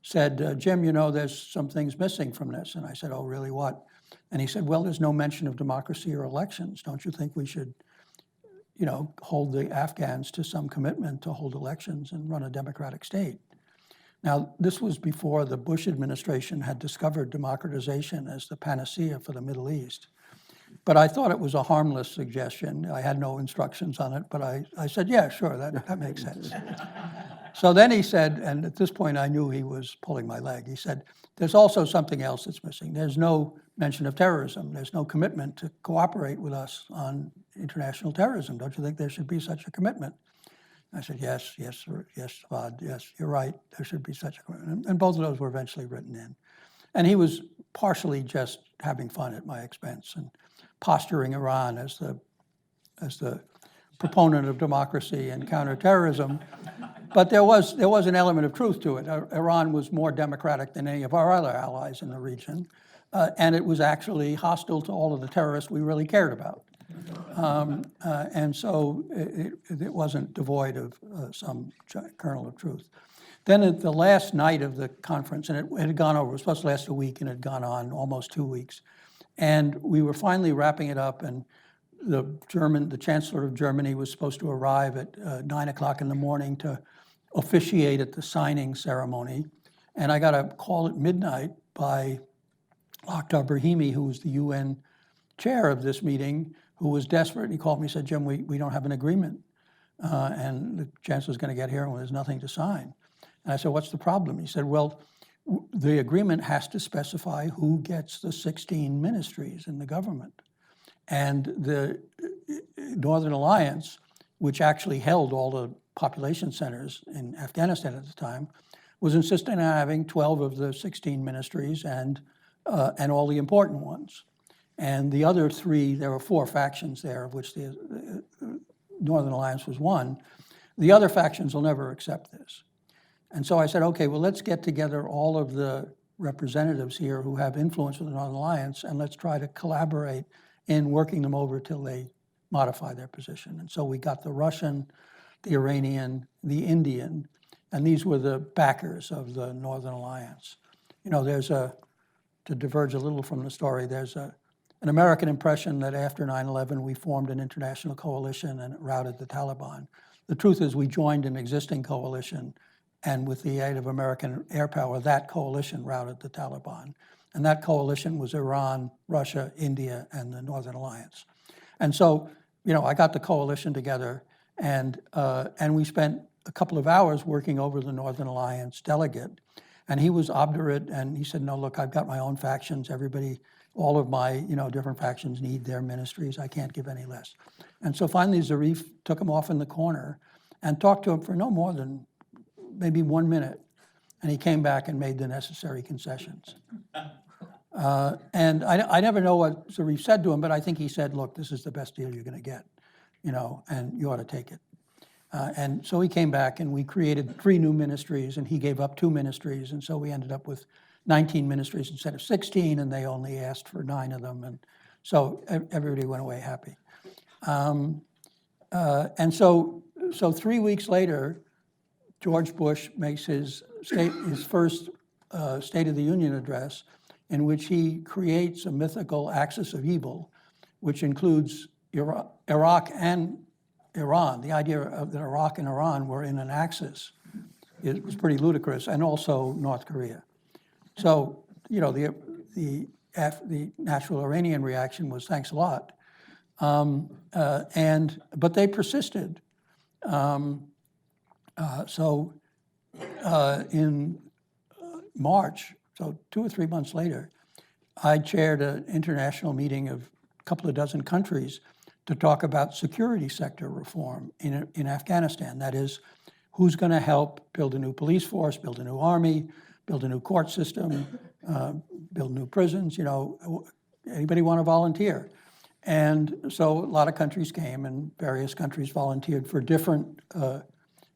S2: said, Jim, there's some things missing from this. And I said, oh, really, what? And he said, well, there's no mention of democracy or elections. Don't you think we should, hold the Afghans to some commitment to hold elections and run a democratic state? Now, this was before the Bush administration had discovered democratization as the panacea for the Middle East. But I thought it was a harmless suggestion. I had no instructions on it, but I said, yeah, sure, that makes sense. So then he said, and at this point I knew he was pulling my leg, he said, there's also something else that's missing. There's no mention of terrorism. There's no commitment to cooperate with us on international terrorism. Don't you think there should be such a commitment? I said, yes, Vod, yes, you're right. There should be such a commitment. And both of those were eventually written in. And he was partially just having fun at my expense and posturing Iran as the proponent of democracy and counterterrorism. But there was an element of truth to it. Iran was more democratic than any of our other allies in the region, and it was actually hostile to all of the terrorists we really cared about. And so it wasn't devoid of some kernel of truth. Then at the last night of the conference, and it had gone over, it was supposed to last a week and it had gone on almost 2 weeks. And we were finally wrapping it up, and the Chancellor of Germany was supposed to arrive at 9 o'clock in the morning to officiate at the signing ceremony. And I got a call at midnight by Akhtar Brahimi, who was the UN chair of this meeting, who was desperate. He called me and said, Jim, we don't have an agreement. And the Chancellor's going to get here and there's nothing to sign. And I said, what's the problem? He said, well, the agreement has to specify who gets the 16 ministries in the government. And the Northern Alliance, which actually held all the population centers in Afghanistan at the time, was insisting on having 12 of the 16 ministries and all the important ones. And the other three, there were 4 factions there, of which the Northern Alliance was one. The other factions will never accept this. And so I said, okay, well, let's get together all of the representatives here who have influence with the Northern Alliance, and let's try to collaborate in working them over till they modify their position. And so we got the Russian, the Iranian, the Indian, and these were the backers of the Northern Alliance. You know, to diverge a little from the story, there's an American impression that after 9/11 we formed an international coalition and routed the Taliban. The truth is we joined an existing coalition, and with the aid of American air power, that coalition routed the Taliban. And that coalition was Iran, Russia, India, and the Northern Alliance. And so, you know, I got the coalition together, and we spent a couple of hours working over the Northern Alliance delegate. And he was obdurate, and he said, no, look, I've got my own factions. Everybody, all of my, you know, different factions need their ministries. I can't give any less. And so finally, Zarif took him off in the corner and talked to him for no more than maybe 1 minute. And he came back and made the necessary concessions. And I never know what Zarif said to him, but I think he said, look, this is the best deal you're going to get, you know, and you ought to take it. And so he came back, and we created 3 new ministries, and he gave up 2 ministries. And so we ended up with 19 ministries instead of 16, and they only asked for 9 of them. And so everybody went away happy. And so 3 weeks later, George Bush makes his first State of the Union address, in which he creates a mythical axis of evil, which includes Iraq and Iran. The idea that Iraq and Iran were in an axis was pretty ludicrous, and also North Korea. So, you know, the natural Iranian reaction was thanks a lot, but they persisted. So in March, so 2 or 3 months later, I chaired an international meeting of a couple of dozen countries to talk about security sector reform in Afghanistan. That is, who's going to help build a new police force, build a new army, build a new court system, build new prisons, you know, anybody want to volunteer? And so a lot of countries came, and various countries volunteered for different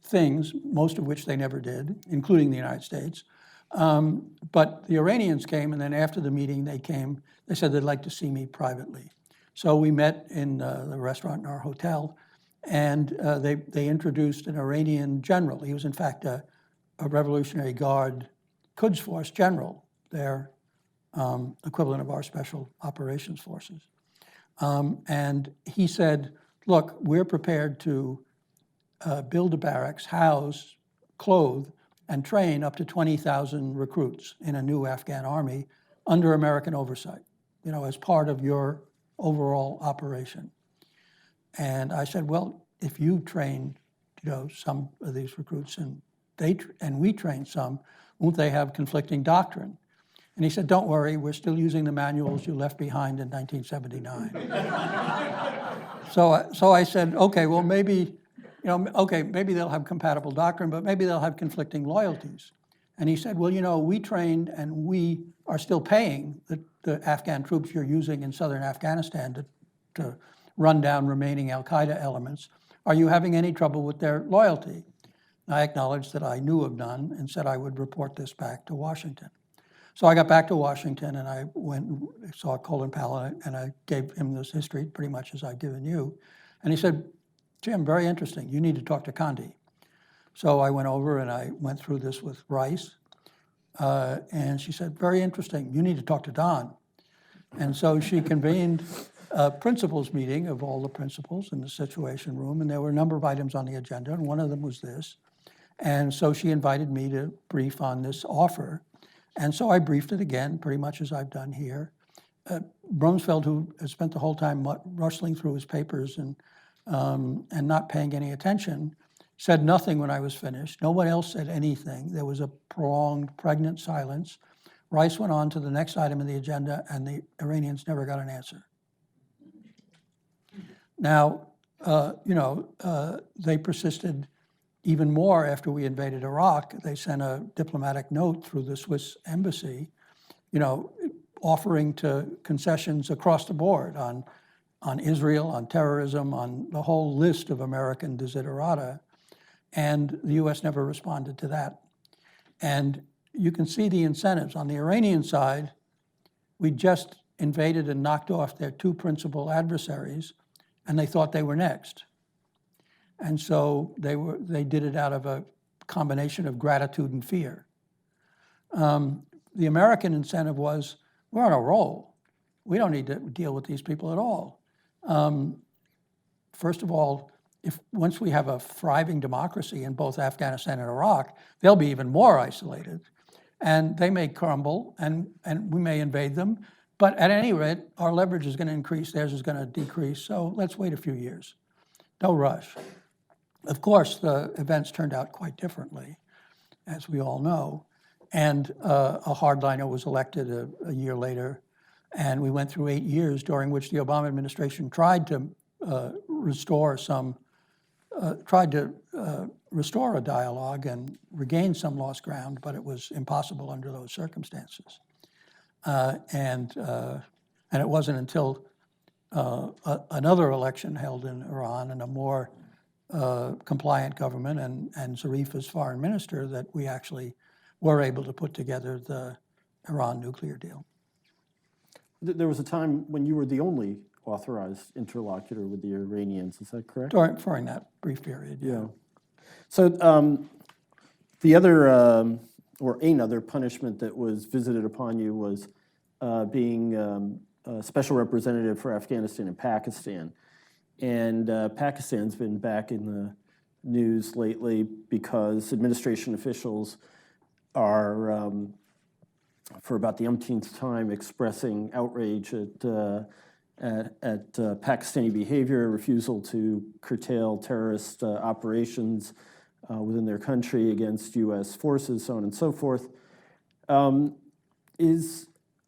S2: things, most of which they never did, including the United States. But the Iranians came, and then after the meeting they came, they said they'd like to see me privately. So we met in the restaurant in our hotel, and they introduced an Iranian general. He was in fact a Revolutionary Guard Quds Force general, their equivalent of our special operations forces. And he said, look, we're prepared to build a barracks, house, clothe, and train up to 20,000 recruits in a new Afghan army under American oversight, you know, as part of your overall operation. And I said, well, if you train, you know, some of these recruits and we train some, won't they have conflicting doctrine? And he said, don't worry, we're still using the manuals you left behind in 1979. So I said, okay, well, maybe, you know, okay, maybe they'll have compatible doctrine, but maybe they'll have conflicting loyalties. And he said, well, you know, we trained and we are still paying the Afghan troops you're using in southern Afghanistan to run down remaining al-Qaeda elements. Are you having any trouble with their loyalty? I acknowledged that I knew of none and said I would report this back to Washington. So I got back to Washington, and I went and saw Colin Powell, and I gave him this history pretty much as I've given you. And he said, Jim, very interesting. You need to talk to Condi. So I went over and I went through this with Rice. And she said, very interesting. You need to talk to Don. And so she convened a principals meeting of all the principals in the Situation Room. And there were a number of items on the agenda. And one of them was this. And so she invited me to brief on this offer. And so I briefed it again, pretty much as I've done here. Rumsfeld, who had spent the whole time rustling through his papers and not paying any attention, said nothing when I was finished. No one else said anything. There was a prolonged, pregnant silence. Rice went on to the next item of the agenda, and the Iranians never got an answer. Now, they persisted even more after we invaded Iraq. They sent a diplomatic note through the Swiss embassy, offering to concessions across the board on Israel, on terrorism, on the whole list of American desiderata. And the US never responded to that. And you can see the incentives. On the Iranian side, we just invaded and knocked off their two principal adversaries, and they thought they were next. And so they did it out of a combination of gratitude and fear. The American incentive was, we're on a roll. We don't need to deal with these people at all. First of all, once we have a thriving democracy in both Afghanistan and Iraq, they'll be even more isolated. And they may crumble, and we may invade them. But at any rate, our leverage is going to increase, theirs is going to decrease. So let's wait a few years. No rush. Of course, the events turned out quite differently, as we all know. And a hardliner was elected a year later. And we went through 8 years during which the Obama administration tried to restore a dialogue and regain some lost ground, but it was impossible under those circumstances. And it wasn't until another election held in Iran and a more compliant government and Zarif as foreign minister that we actually were able to put together the Iran nuclear deal.
S1: There was a time when you were the only authorized interlocutor with the Iranians, is that correct?
S2: During that brief period, yeah.
S1: So the other, or another punishment that was visited upon you was being a special representative for Afghanistan and Pakistan. And Pakistan's been back in the news lately because administration officials are, for about the umpteenth time, expressing outrage at Pakistani behavior, refusal to curtail terrorist operations within their country against U.S. forces, so on and so forth. I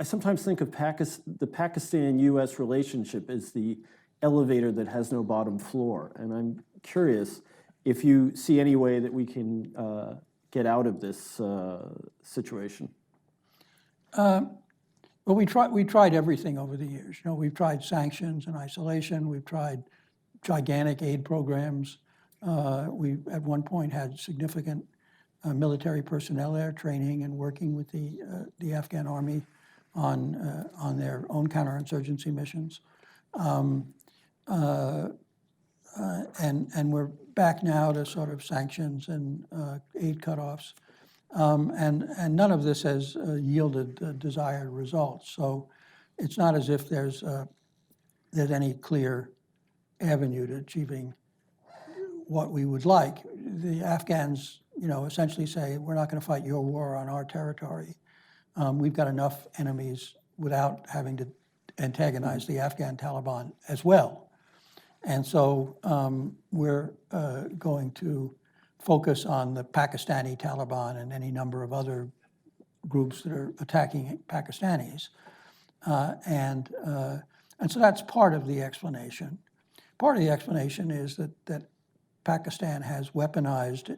S1: sometimes think of the Pakistan-U.S. relationship as the elevator that has no bottom floor, and I'm curious if you see any way that we can get out of this situation.
S2: Well, we tried everything over the years. We've tried sanctions and isolation. We've tried gigantic aid programs. We, at one point, had significant military personnel there training and working with the Afghan army on their own counterinsurgency missions. And we're back now to sort of sanctions and aid cutoffs. And none of this has yielded the desired results. So it's not as if there's any clear avenue to achieving what we would like. The Afghans, essentially say, we're not going to fight your war on our territory. We've got enough enemies without having to antagonize the Afghan Taliban as well. And so we're going to focus on the Pakistani Taliban and any number of other groups that are attacking Pakistanis. And so that's part of the explanation. Part of the explanation is that Pakistan has weaponized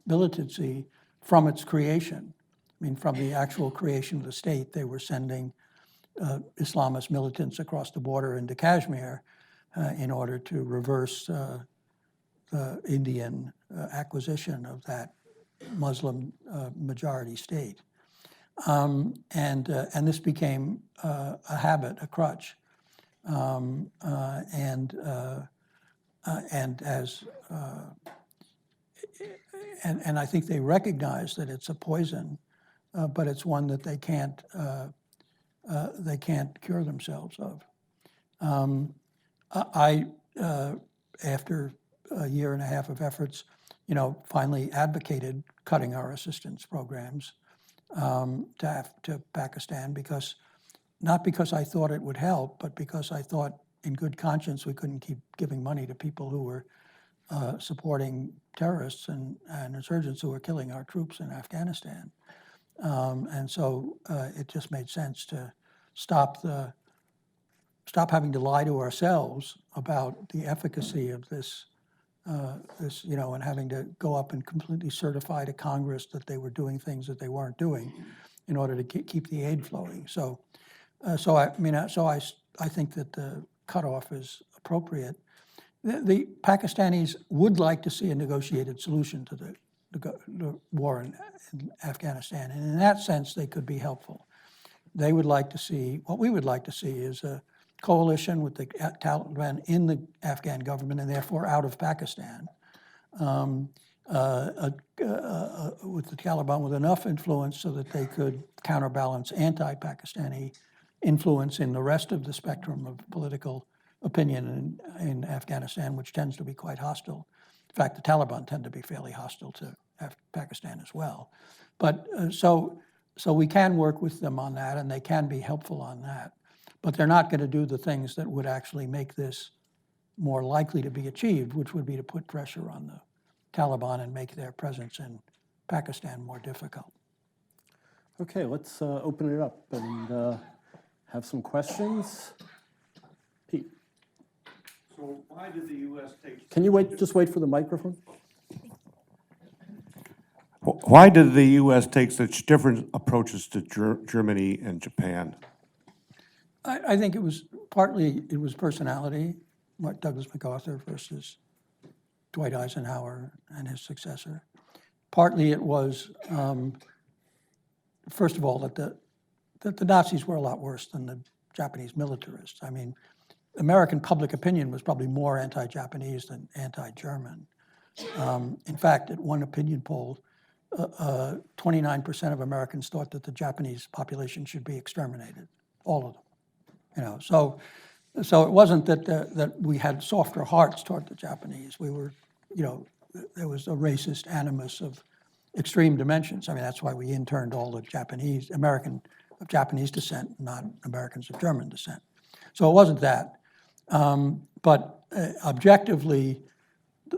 S2: militancy from its creation. I mean, from the actual creation of the state, they were sending Islamist militants across the border into Kashmir in order to reverse the Indian acquisition of that Muslim majority state. And this became a habit, a crutch. And I think they recognize that it's a poison, but it's one that they can't cure themselves of. After a year and a half of efforts, finally advocated cutting our assistance programs to Pakistan not because I thought it would help, but because I thought in good conscience we couldn't keep giving money to people who were supporting terrorists and insurgents who were killing our troops in Afghanistan. And so it just made sense to stop the stop having to lie to ourselves about the efficacy of this, and having to go up and completely certify to Congress that they were doing things that they weren't doing in order to keep the aid flowing. So I think that the cutoff is appropriate. The Pakistanis would like to see a negotiated solution to the war in Afghanistan, and in that sense, they could be helpful. They would like to see, what we would like to see is a coalition with the Taliban in the Afghan government and therefore out of Pakistan, with the Taliban with enough influence so that they could counterbalance anti-Pakistani influence in the rest of the spectrum of political opinion in Afghanistan, which tends to be quite hostile. In fact, the Taliban tend to be fairly hostile to Pakistan as well. But so we can work with them on that, and they can be helpful on that. But they're not going to do the things that would actually make this more likely to be achieved, which would be to put pressure on the Taliban and make their presence in Pakistan more difficult.
S1: Okay, let's open it up and have some questions. Pete.
S3: So why did the U.S. take...
S1: Can you just wait for the microphone?
S3: Why did the U.S. take such different approaches to Germany and Japan?
S2: I think it was partly personality, what Douglas MacArthur versus Dwight Eisenhower and his successor. Partly it was, first of all, that the Nazis were a lot worse than the Japanese militarists. I mean, American public opinion was probably more anti-Japanese than anti-German. In fact, at one opinion poll, 29% of Americans thought that the Japanese population should be exterminated, all of them. So it wasn't that we had softer hearts toward the Japanese. We were, there was a racist animus of extreme dimensions. I mean, that's why we interned all the American of Japanese descent, not Americans of German descent. So it wasn't that. But objectively,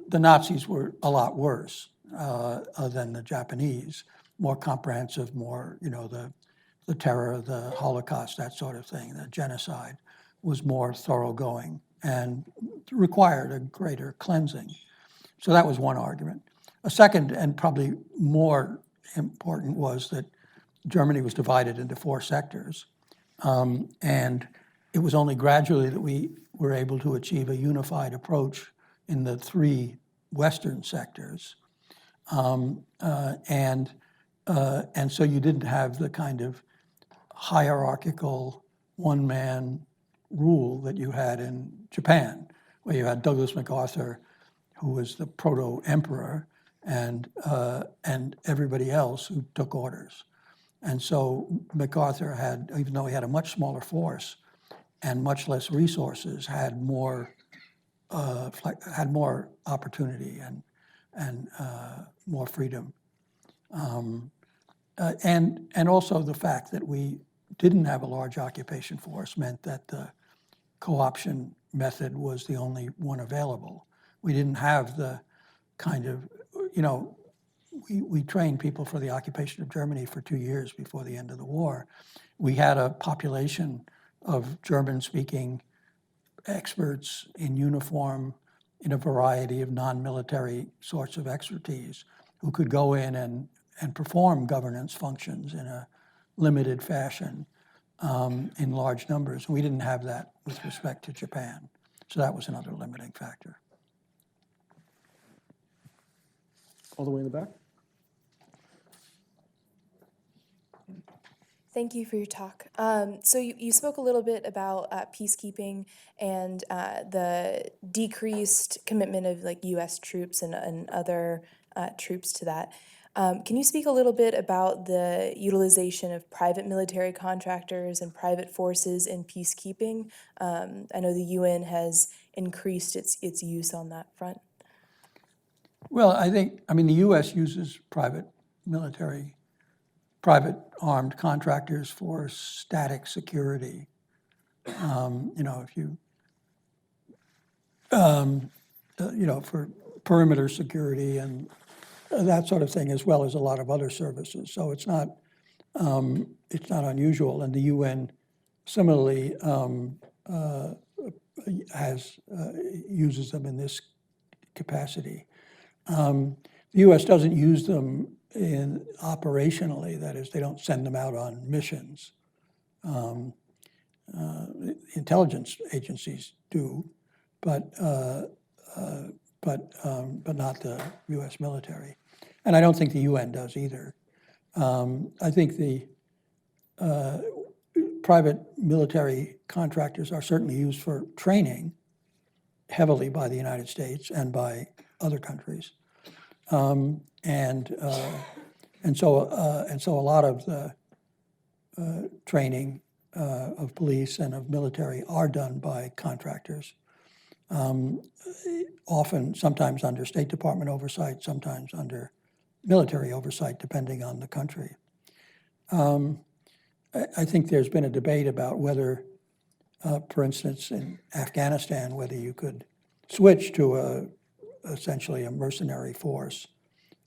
S2: the Nazis were a lot worse than the Japanese, more comprehensive, more, the terror, the Holocaust, that sort of thing, the genocide was more thoroughgoing and required a greater cleansing. So that was one argument. A second, and probably more important, was that Germany was divided into 4 sectors. And it was only gradually that we were able to achieve a unified approach in the 3 Western sectors. And so you didn't have the kind of hierarchical one-man rule that you had in Japan, where you had Douglas MacArthur, who was the proto-emperor, and everybody else who took orders. And so MacArthur had, even though he had a much smaller force and much less resources, had more opportunity and more freedom. And also the fact that we didn't have a large occupation force meant that the co-option method was the only one available. We didn't have the kind of, we trained people for the occupation of Germany for 2 years before the end of the war. We had a population of German-speaking experts in uniform in a variety of non-military sorts of expertise who could go in and perform governance functions in a limited fashion in large numbers. We didn't have that with respect to Japan. So that was another limiting factor.
S1: All the way in the back.
S4: Thank you for your talk. So you spoke a little bit about peacekeeping and the decreased commitment of U.S. troops and other troops to that. Can you speak a little bit about the utilization of private military contractors and private forces in peacekeeping? I know the UN has increased its use on that front.
S2: Well, the U.S. uses private armed contractors for static security. For perimeter security and that sort of thing, as well as a lot of other services. So it's not unusual. And the UN similarly uses them in this capacity. The U.S. doesn't use them operationally, that is, they don't send them out on missions. Intelligence agencies do, but not the U.S. military. And I don't think the UN does either. I think the private military contractors are certainly used for training heavily by the United States and by other countries. And so a lot of the training of police and of military are done by contractors. Often, sometimes under State Department oversight, sometimes under military oversight, depending on the country. I think there's been a debate about whether, for instance, in Afghanistan, whether you could switch to essentially a mercenary force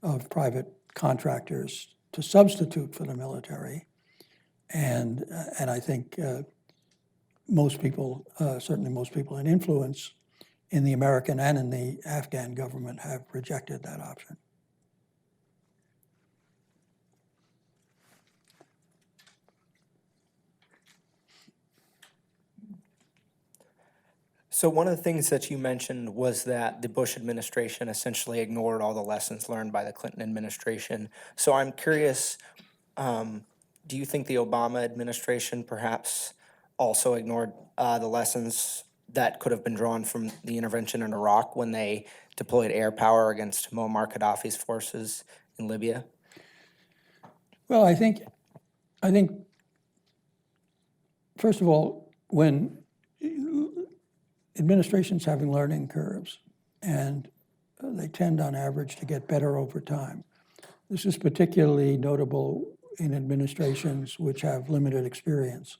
S2: of private contractors to substitute for the military. And I think most people, certainly most people in influence in the American and in the Afghan government, have rejected that option.
S5: So one of the things that you mentioned was that the Bush administration essentially ignored all the lessons learned by the Clinton administration. So I'm curious, do you think the Obama administration perhaps also ignored the lessons that could have been drawn from the intervention in Iraq when they deployed air power against Muammar Gaddafi's forces in Libya?
S2: Well, I think, first of all, when administrations have learning curves, and they tend on average to get better over time. This is particularly notable in administrations which have limited experience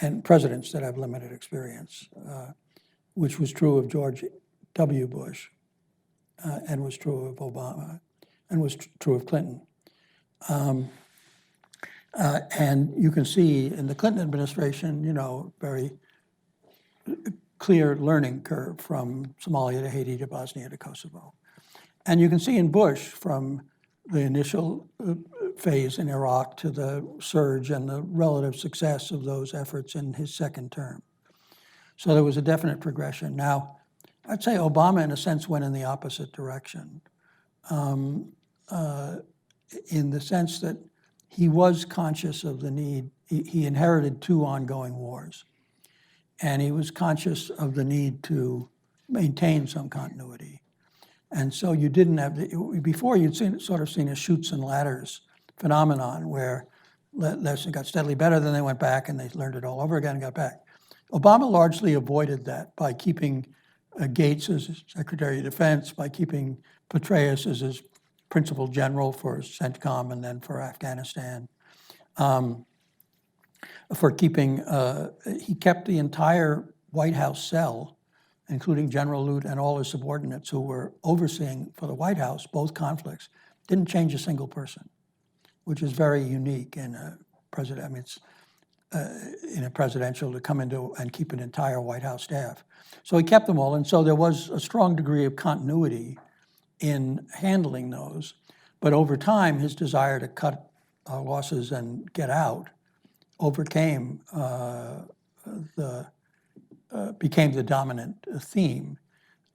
S2: and presidents that have limited experience, which was true of George W. Bush and was true of Obama and was true of Clinton. And you can see in the Clinton administration, very clear learning curve from Somalia to Haiti to Bosnia to Kosovo. And you can see in Bush from the initial phase in Iraq to the surge and the relative success of those efforts in his second term. So there was a definite progression. Now, I'd say Obama, in a sense, went in the opposite direction, in the sense that he was conscious of the need. He inherited 2 ongoing wars. And he was conscious of the need to maintain some continuity. And so you didn't have, before you'd sort of seen a chutes and ladders phenomenon where lessons got steadily better, then they went back and they learned it all over again and got back. Obama largely avoided that by keeping Gates as Secretary of Defense, by keeping Petraeus as his principal general for CENTCOM and then for Afghanistan. He kept the entire White House cell, including General Lute and all his subordinates who were overseeing for the White House both conflicts, didn't change a single person, which is very unique in a president. I mean, it's in a presidential to come into and keep an entire White House staff. So he kept them all, and so there was a strong degree of continuity in handling those. But over time, his desire to cut losses and get out overcame became the dominant theme,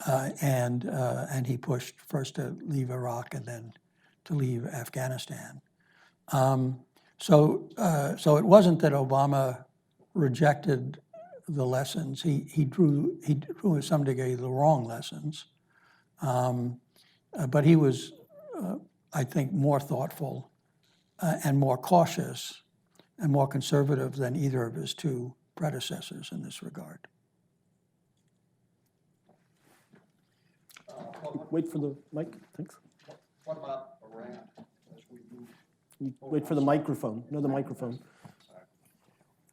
S2: and he pushed first to leave Iraq and then to leave Afghanistan. So it wasn't that Obama rejected the lessons. He drew to some degree the wrong lessons, but he was, I think, more thoughtful and more cautious and more conservative than either of his 2 predecessors in this regard.
S1: Wait for the mic, thanks.
S6: What about Iran as we move?
S1: Wait for the microphone, the microphone.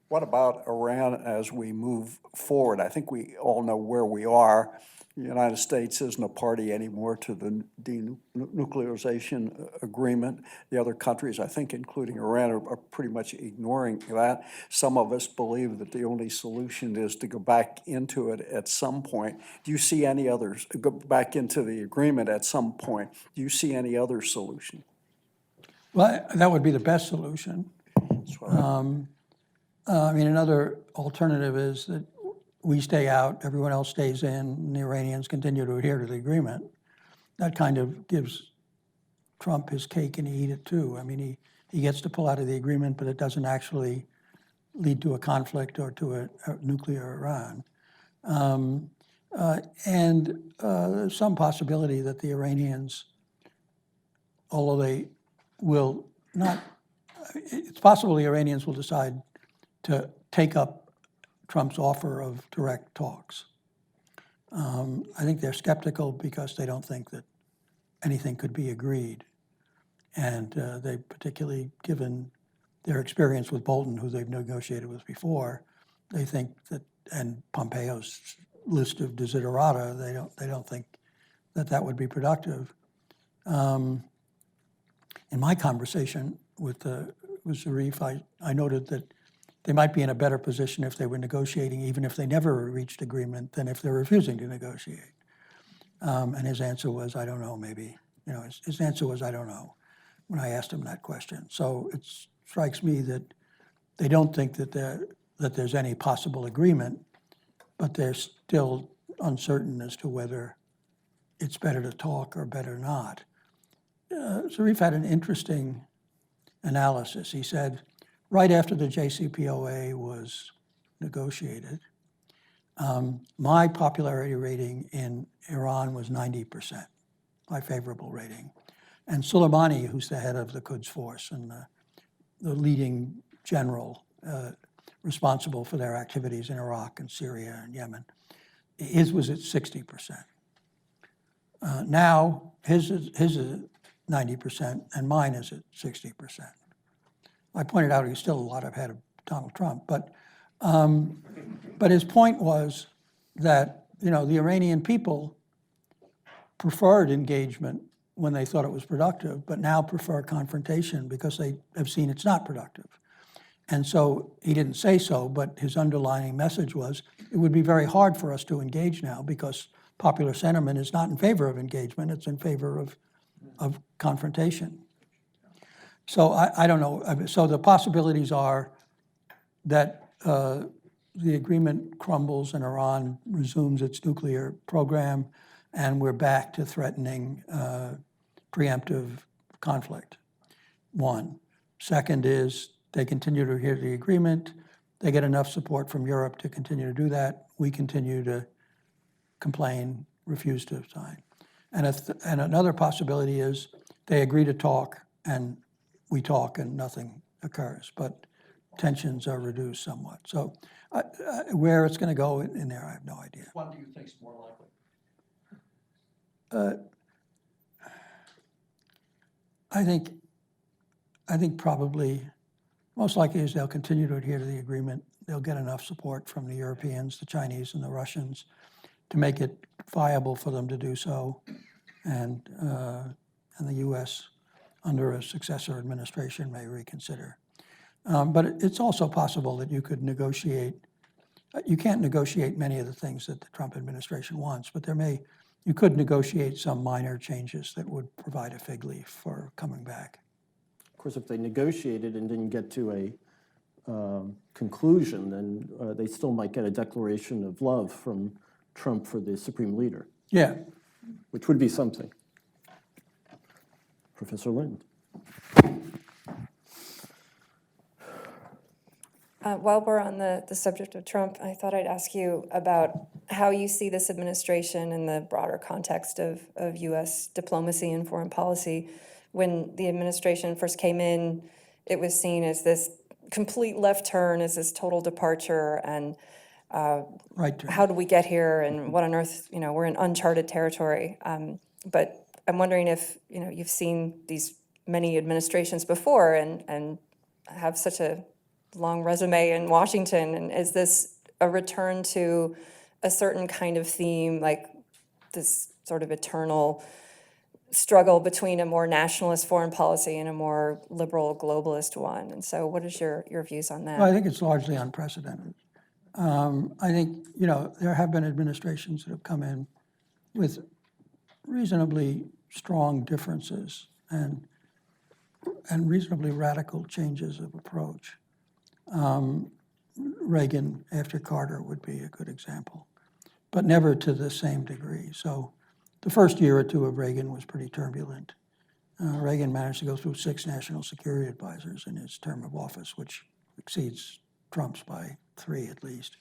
S6: What about Iran as we move forward? I think we all know where we are. the United States isn't a party anymore to the denuclearization agreement. The other countries, I think, including Iran, are pretty much ignoring that. Some of us believe that the only solution is to go back into it at some point. Do you see any others, go back into the agreement at some point? Do you see any other solution?
S2: Well, that would be the best solution.
S6: That's what
S2: I mean, another alternative is that we stay out, everyone else stays in, and the Iranians continue to adhere to the agreement. That kind of gives Trump his cake and he eat it too. I mean, he gets to pull out of the agreement, but it doesn't actually lead to a conflict or to a nuclear Iran. There's some possibility that the Iranians, although they will not, it's possible the Iranians will decide to take up Trump's offer of direct talks. I think they're skeptical because they don't think that anything could be agreed. And they, particularly given their experience with Bolton, who they've negotiated with before, they think that, and Pompeo's list of desiderata, they don't think that that would be productive. In my conversation with Zarif, I noted that they might be in a better position if they were negotiating, even if they never reached agreement, than if they're refusing to negotiate. And his answer was, I don't know, maybe. You know, his answer was, I don't know, when I asked him that question. So it strikes me that they don't think that there's any possible agreement, but they're still uncertain as to whether it's better to talk or better not. Zarif had an interesting analysis. He said, right after the JCPOA was negotiated, my popularity rating in Iran was 90%, my favorable rating. And Soleimani, who's the head of the Quds Force and the leading general responsible for their activities in Iraq and Syria and Yemen, his was at 60%. Now, his is 90% and mine is at 60%. I pointed out he's still a lot ahead of Donald Trump, but his point was that, you know, the Iranian people preferred engagement when they thought it was productive, but now prefer confrontation because they have seen it's not productive. And so he didn't say so, but his underlying message was, it would be very hard for us to engage now because popular sentiment is not in favor of engagement, it's in favor of confrontation. So I don't know. So the possibilities are that the agreement crumbles and Iran resumes its nuclear program, and we're back to threatening preemptive conflict. One. Second is they continue to adhere to the agreement. They get enough support from Europe to continue to do that. We continue to complain, refuse to sign. And another possibility is they agree to talk and we talk and nothing occurs, but tensions are reduced somewhat. So where it's going to go in there, I have no idea.
S6: What do you think is more likely?
S2: I think probably most likely is they'll continue to adhere to the agreement. They'll get enough support from the Europeans, the Chinese, and the Russians to make it viable for them to do so, and the U.S. under a successor administration may reconsider. But it's also possible that you could negotiate. You can't negotiate many of the things that the Trump administration wants, but you could negotiate some minor changes that would provide a fig leaf for coming back.
S1: Of course, if they negotiated and didn't get to a conclusion, then they still might get a declaration of love from Trump for the supreme leader.
S2: Yeah.
S1: Which would be something. Professor Lind.
S7: While we're on the subject of Trump, I thought I'd ask you about how you see this administration in the broader context of U.S. diplomacy and foreign policy. When the administration first came in, it was seen as this complete left turn, as this total departure, and
S2: Right turn.
S7: How did we get here, and what on earth, we're in uncharted territory. But I'm wondering if, you've seen these many administrations before and have such a long resume in Washington, and is this a return to a certain kind of theme, like this sort of eternal struggle between a more nationalist foreign policy and a more liberal globalist one. And so what is your views on that?
S2: Well, I think it's largely unprecedented. I think, there have been administrations that have come in with reasonably strong differences and reasonably radical changes of approach. Reagan after Carter would be a good example, but never to the same degree. So the first year or two of Reagan was pretty turbulent. Reagan managed to go through 6 national security advisors in his term of office, which exceeds Trump's by 3 at least.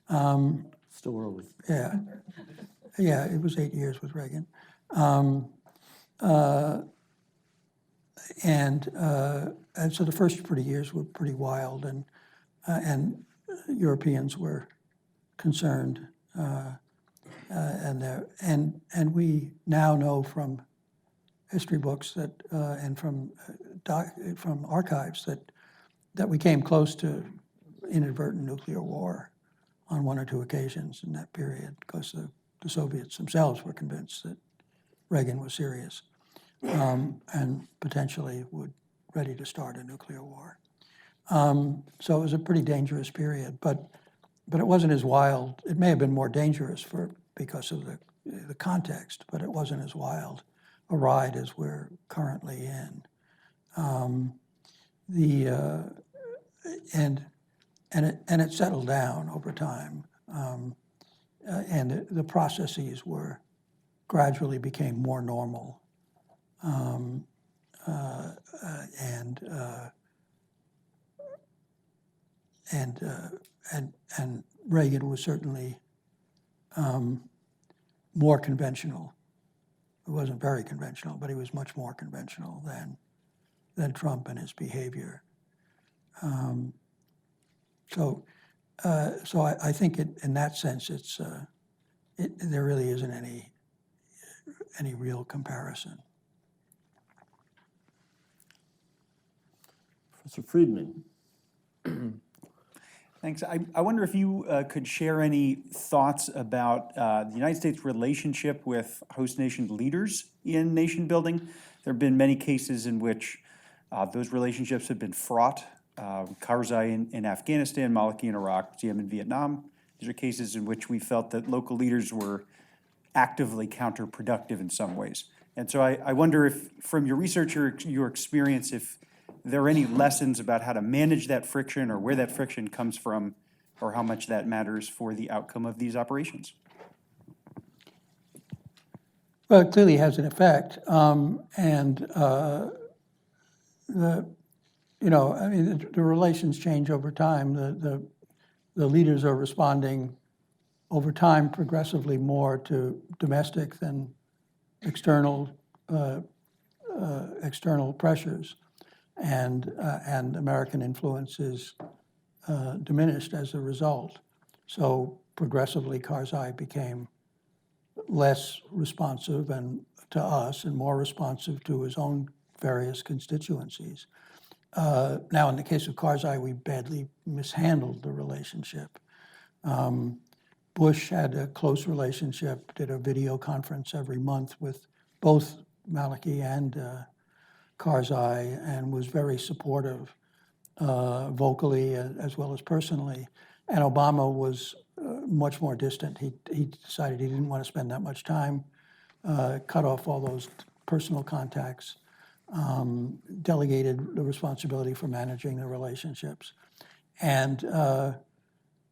S1: Still early.
S2: Yeah, it was 8 years with Reagan. And so the first pretty years were pretty wild, and Europeans were concerned, and we now know from history books that and from archives that we came close to inadvertent nuclear war on 1 or 2 occasions in that period, because the Soviets themselves were convinced that Reagan was serious and potentially ready to start a nuclear war. So it was a pretty dangerous period, but it wasn't as wild. It may have been more dangerous because of the context, but it wasn't as wild a ride as we're currently in. And it settled down over time, and the processes gradually became more normal, and Reagan was certainly more conventional. It wasn't very conventional, but he was much more conventional than Trump and his behavior. So I think in that sense, there really isn't any real comparison.
S1: Professor Friedman.
S8: Thanks. I wonder if you could share any thoughts about the United States' relationship with host nation leaders in nation building. There have been many cases in which those relationships have been fraught. Karzai in Afghanistan, Maliki in Iraq, GM in Vietnam. These are cases in which we felt that local leaders were actively counterproductive in some ways. And so I wonder if, from your research or your experience, if there are any lessons about how to manage that friction or where that friction comes from or how much that matters for the outcome of these operations.
S2: Well, it clearly has an effect. The relations change over time. The leaders are responding over time progressively more to domestic than external pressures, and American influence is diminished as a result. So progressively, Karzai became less responsive to us and more responsive to his own various constituencies. Now, in the case of Karzai, we badly mishandled the relationship. Bush had a close relationship, did a video conference every month with both Maliki and Karzai, and was very supportive vocally as well as personally. And Obama was much more distant. He decided he didn't want to spend that much time, cut off all those personal contacts, delegated the responsibility for managing the relationships. And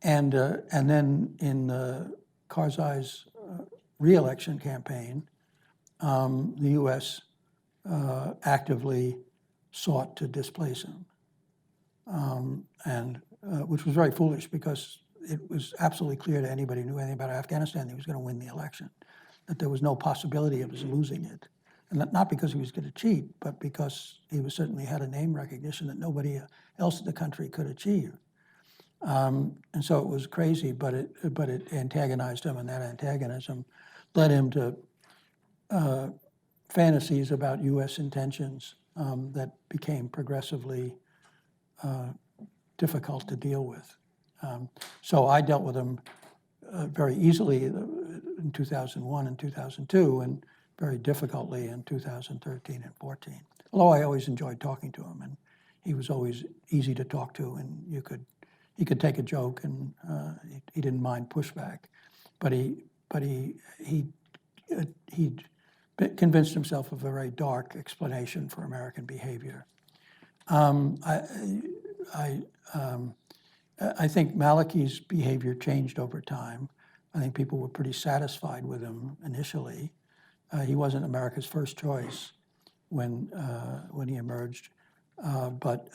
S2: then in Karzai's re-election campaign, the U.S. Actively sought to displace him, which was very foolish because it was absolutely clear to anybody who knew anything about Afghanistan that he was going to win the election, that there was no possibility of his losing it. And not because he was going to cheat, but because he certainly had a name recognition that nobody else in the country could achieve. And so it was crazy, but it antagonized him, and that antagonism led him to fantasies about U.S. intentions that became progressively difficult to deal with. So I dealt with him very easily. in 2001 and 2002, and very difficultly in 2013 and 14. Although I always enjoyed talking to him, and he was always easy to talk to, and he could take a joke, and he didn't mind pushback. But he convinced himself of a very dark explanation for American behavior. I think Maliki's behavior changed over time. I think people were pretty satisfied with him initially. He wasn't America's first choice when he emerged, but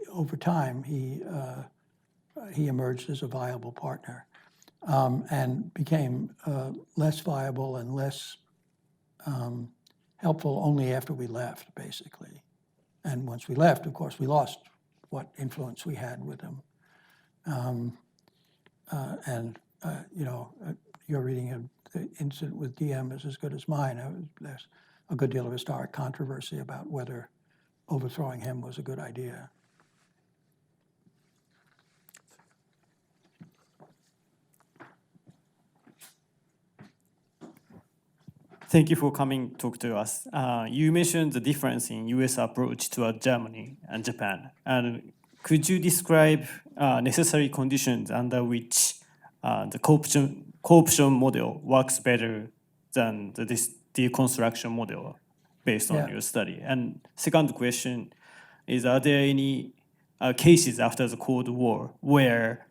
S2: over time he emerged as a viable partner, and became less viable and less helpful only after we left, basically. And once we left, of course, we lost what influence we had with him. Your reading of the incident with DM is as good as mine. There's a good deal of historic controversy about whether overthrowing him was a good idea.
S9: Thank you for coming to talk to us. You mentioned the difference in U.S. approach toward Germany and Japan. And could you describe necessary conditions under which the co-option model works better than the deconstruction model based on your study? And second question is, are there any cases after the Cold War where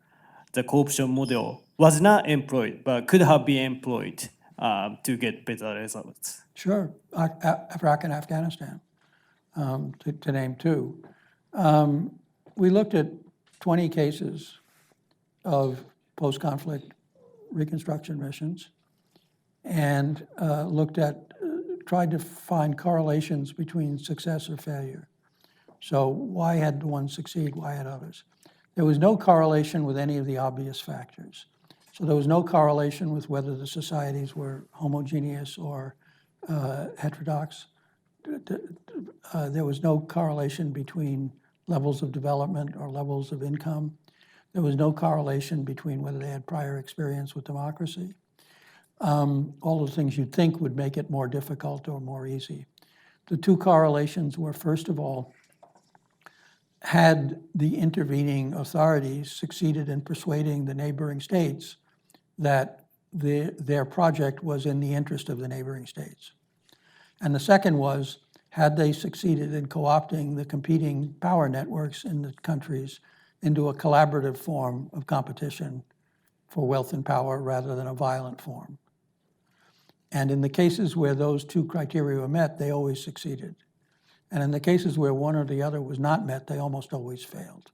S9: the co-option model was not employed but could have been employed to get better results?
S2: Sure, Iraq and Afghanistan, to name two. We looked at 20 cases of post-conflict reconstruction missions and tried to find correlations between success or failure. So why had one succeed, why had others? There was no correlation with any of the obvious factors. So there was no correlation with whether the societies were homogeneous or heterodox. There was no correlation between levels of development or levels of income. There was no correlation between whether they had prior experience with democracy. All the things you'd think would make it more difficult or more easy. The two correlations were, first of all, had the intervening authorities succeeded in persuading the neighboring states that their project was in the interest of the neighboring states. And the second was, had they succeeded in co-opting the competing power networks in the countries into a collaborative form of competition for wealth and power rather than a violent form. And in the cases where those two criteria were met, they always succeeded. And in the cases where one or the other was not met, they almost always failed.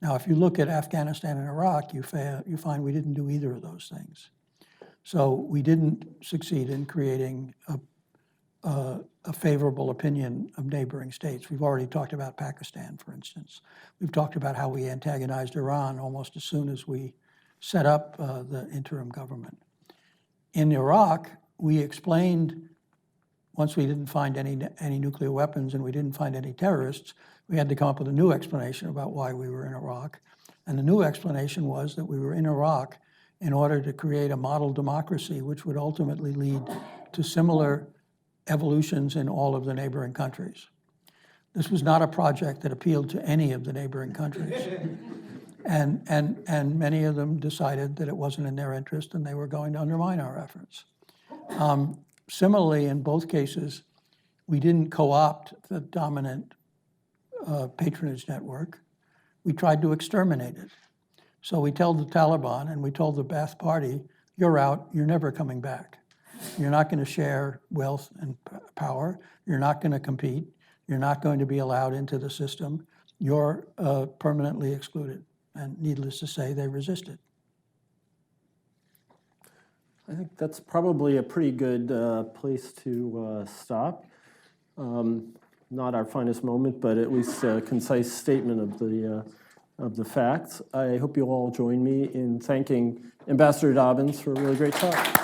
S2: Now, if you look at Afghanistan and Iraq, you find we didn't do either of those things. So we didn't succeed in creating a favorable opinion of neighboring states. We've already talked about Pakistan, for instance. We've talked about how we antagonized Iran almost as soon as we set up the interim government. In Iraq, we explained, once we didn't find any nuclear weapons and we didn't find any terrorists, we had to come up with a new explanation about why we were in Iraq. And the new explanation was that we were in Iraq in order to create a model democracy which would ultimately lead to similar evolutions in all of the neighboring countries. This was not a project that appealed to any of the neighboring countries. And many of them decided that it wasn't in their interest and they were going to undermine our efforts. Similarly, in both cases, we didn't co-opt the dominant patronage network. We tried to exterminate it. So we told the Taliban and we told the Ba'ath Party, you're out, you're never coming back. You're not going to share wealth and power. You're not going to compete. You're not going to be allowed into the system. You're permanently excluded. And needless to say, they resisted.
S1: I think that's probably a pretty good place to stop. Not our finest moment, but at least a concise statement of the facts. I hope you'll all join me in thanking Ambassador Dobbins for a really great talk.